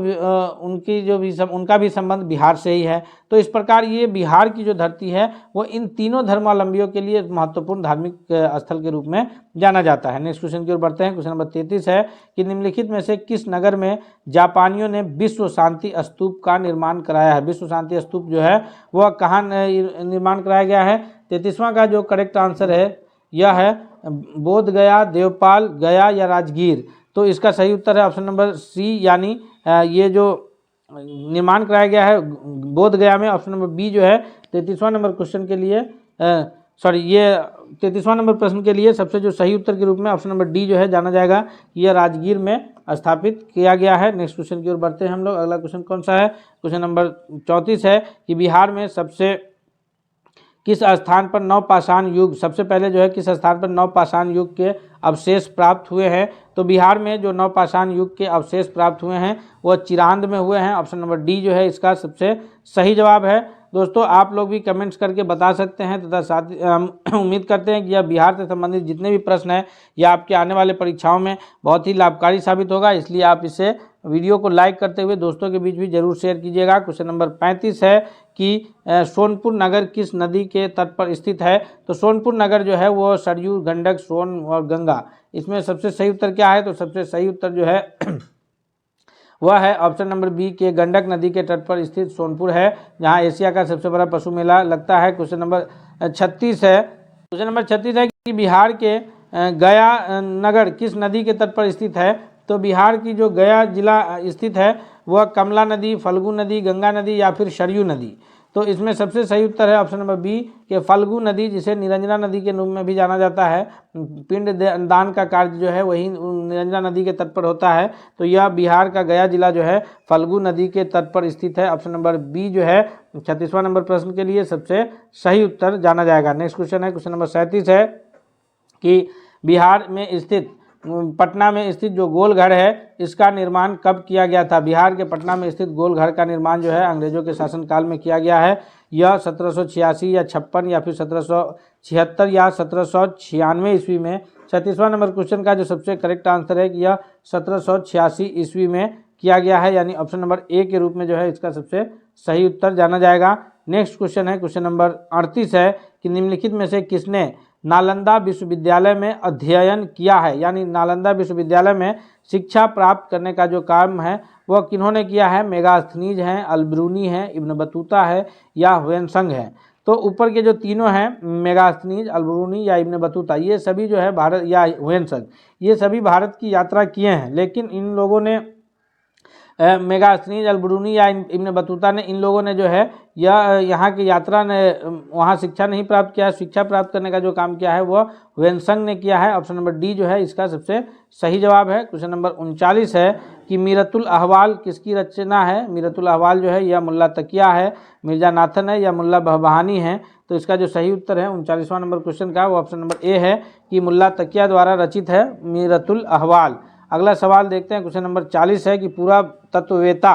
उनका भी संबंध बिहार से ही है। तो इस प्रकार ये बिहार की जो धरती है वो इन तीनों धर्मावलंबियों के लिए महत्वपूर्ण धार्मिक स्थल के रूप में जाना जाता है। नेक्स्ट क्वेश्चन की ओर बढ़ते हैं। क्वेश्चन नंबर 33 है कि निम्नलिखित में से किस नगर में जापानियों ने विश्व शांति स्तूप का निर्माण कराया है? विश्व शांति स्तूप जो है वह कहाँ निर्माण कराया गया है? 33वां का जो करेक्ट आंसर है यह है बोध गया, देवपाल, गया या राजगीर। तो इसका सही उत्तर है ऑप्शन नंबर सी, यानी ये जो निर्माण कराया गया है बोध गया में। ऑप्शन नंबर बी जो है 33वां नंबर क्वेश्चन के लिए ये 33वां नंबर प्रश्न के लिए सबसे जो सही उत्तर के रूप में ऑप्शन नंबर डी जो है जाना जाएगा कि यह राजगीर में स्थापित किया गया है। नेक्स्ट क्वेश्चन की ओर बढ़ते हैं हम लोग। अगला क्वेश्चन कौन सा है? क्वेश्चन नंबर 34 है कि बिहार में किस स्थान पर नवपाषाण युग, सबसे पहले जो है किस स्थान पर नवपाषाण युग के अवशेष प्राप्त हुए हैं? तो बिहार में जो नवपाषाण युग के अवशेष प्राप्त हुए हैं वह चिरांद में हुए हैं। ऑप्शन नंबर डी जो है इसका सबसे सही जवाब है। दोस्तों आप लोग भी कमेंट्स करके बता सकते हैं तथा साथ उम्मीद करते हैं कि यह बिहार से संबंधित जितने भी प्रश्न हैं यह आपके आने वाले परीक्षाओं में बहुत ही लाभकारी साबित होगा, इसलिए आप इसे वीडियो को लाइक करते हुए दोस्तों के बीच भी जरूर शेयर कीजिएगा। क्वेश्चन नंबर 35 है कि सोनपुर नगर किस नदी के तट पर स्थित है? तो सोनपुर नगर जो है वो सरयू, गंडक, सोन और गंगा, इसमें सबसे सही उत्तर क्या है? तो सबसे सही उत्तर जो है वह है ऑप्शन नंबर बी के गंडक नदी के तट पर स्थित सोनपुर है, जहां एशिया का सबसे बड़ा पशु मेला लगता है। क्वेश्चन नंबर 36 है। क्वेश्चन नंबर 36 है कि बिहार के गया नगर किस नदी के तट पर स्थित है? तो बिहार की जो गया जिला स्थित है वह कमला नदी, फल्गु नदी, गंगा नदी या फिर सरयू नदी। तो इसमें सबसे सही उत्तर है ऑप्शन नंबर बी के फल्गु नदी, जिसे निरंजना नदी के रूप में भी जाना जाता है। पिंड दान का कार्य जो है वही निरंजना नदी के तट पर होता है। तो यह बिहार का गया जिला जो है फल्गु नदी के तट पर स्थित है। ऑप्शन नंबर बी जो है 36वां नंबर प्रश्न के लिए सबसे सही उत्तर जाना जाएगा। नेक्स्ट क्वेश्चन है क्वेश्चन नंबर 37 है कि बिहार में स्थित पटना में स्थित जो गोलघर है इसका निर्माण कब किया गया था? बिहार के पटना में स्थित गोलघर का निर्माण जो है अंग्रेजों के शासनकाल में किया गया है। यह 1786 या 56 या फिर 1776 या 1796 ईस्वी में। 36वां नंबर क्वेश्चन का जो सबसे करेक्ट आंसर है कि यह 1786 ईस्वी में किया गया है, यानी ऑप्शन नंबर ए के रूप में जो है इसका सबसे सही उत्तर जाना जाएगा। नेक्स्ट क्वेश्चन है क्वेश्चन नंबर 38 है कि निम्नलिखित में से किसने नालंदा विश्वविद्यालय में अध्ययन किया है? यानी नालंदा विश्वविद्यालय में शिक्षा प्राप्त करने का जो काम है वह किन्होंने किया है? मेगास्थनीज हैं, अलबरूनी है, इब्न बतूता है या हुएनसंग है। तो ऊपर के जो तीनों हैं मेगास्थनीज, अलबरूनी या इब्न बतूता, ये सभी जो है भारत या हुएनसंग, ये सभी भारत की यात्रा किए हैं, लेकिन इन लोगों ने मेगास्थनीज अल-बरूनी या इब्न बतूता ने, इन लोगों ने जो है यह यहाँ की यात्रा ने वहाँ शिक्षा नहीं प्राप्त किया। शिक्षा प्राप्त करने का जो काम किया है वह ह्वेनसंग ने किया है। ऑप्शन नंबर डी जो है इसका सबसे सही जवाब है। क्वेश्चन नंबर 39 है कि मीरतुल अहवाल किसकी रचना है। मीरतुल अहवाल जो है यह मुल्ला तकिया है, मिर्जा नाथन है या मुल्ला बहबहानी है। तो इसका जो सही उत्तर है 39वां नंबर क्वेश्चन का वो ऑप्शन नंबर ए है कि मुल्ला तकिया द्वारा रचित है मीरतुल अहवाल। अगला सवाल देखते हैं। क्वेश्चन नंबर 40 है कि पूरा तत्ववेता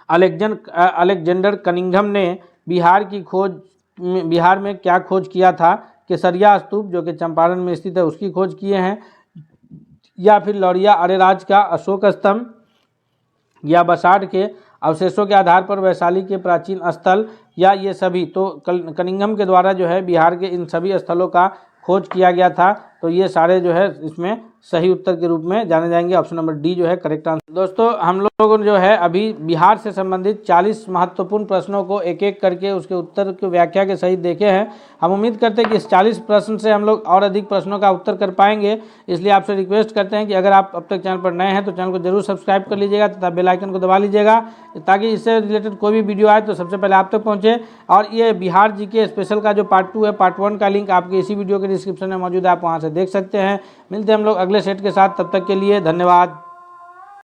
अलेक्जेंडर कनिंघम ने बिहार में क्या खोज किया था। केसरिया स्तूप जो कि चंपारण में स्थित है उसकी खोज किए हैं, या फिर लौरिया अरेराज का अशोक स्तंभ, या बसाड़ के अवशेषों के आधार पर वैशाली के प्राचीन स्थल, या ये सभी। तो कनिंघम के द्वारा जो है बिहार के इन सभी स्थलों का खोज किया गया था। तो ये सारे जो है इसमें सही उत्तर के रूप में जाने जाएंगे। ऑप्शन नंबर डी जो है करेक्ट आंसर। दोस्तों हम लोगों ने जो है अभी बिहार से संबंधित 40 महत्वपूर्ण प्रश्नों को एक एक करके उसके उत्तर की व्याख्या के सहित देखे हैं। हम उम्मीद करते हैं कि इस 40 प्रश्न से हम लोग और अधिक प्रश्नों का उत्तर कर पाएंगे। इसलिए आपसे रिक्वेस्ट करते हैं कि अगर आप अब तक चैनल पर नए हैं तो चैनल को जरूर सब्सक्राइब कर लीजिएगा तथा बेल आइकन को दबा लीजिएगा, ताकि इससे रिलेटेड कोई भी वीडियो आए तो सबसे पहले आप तक पहुँचे। और ये बिहार जीके स्पेशल का जो पार्ट 2 है, पार्ट 1 का लिंक आपके इसी वीडियो के डिस्क्रिप्शन में मौजूद है, आप वहाँ से देख सकते हैं। मिलते हैं हम लोग अगले सेट के साथ, तब तक के लिए धन्यवाद।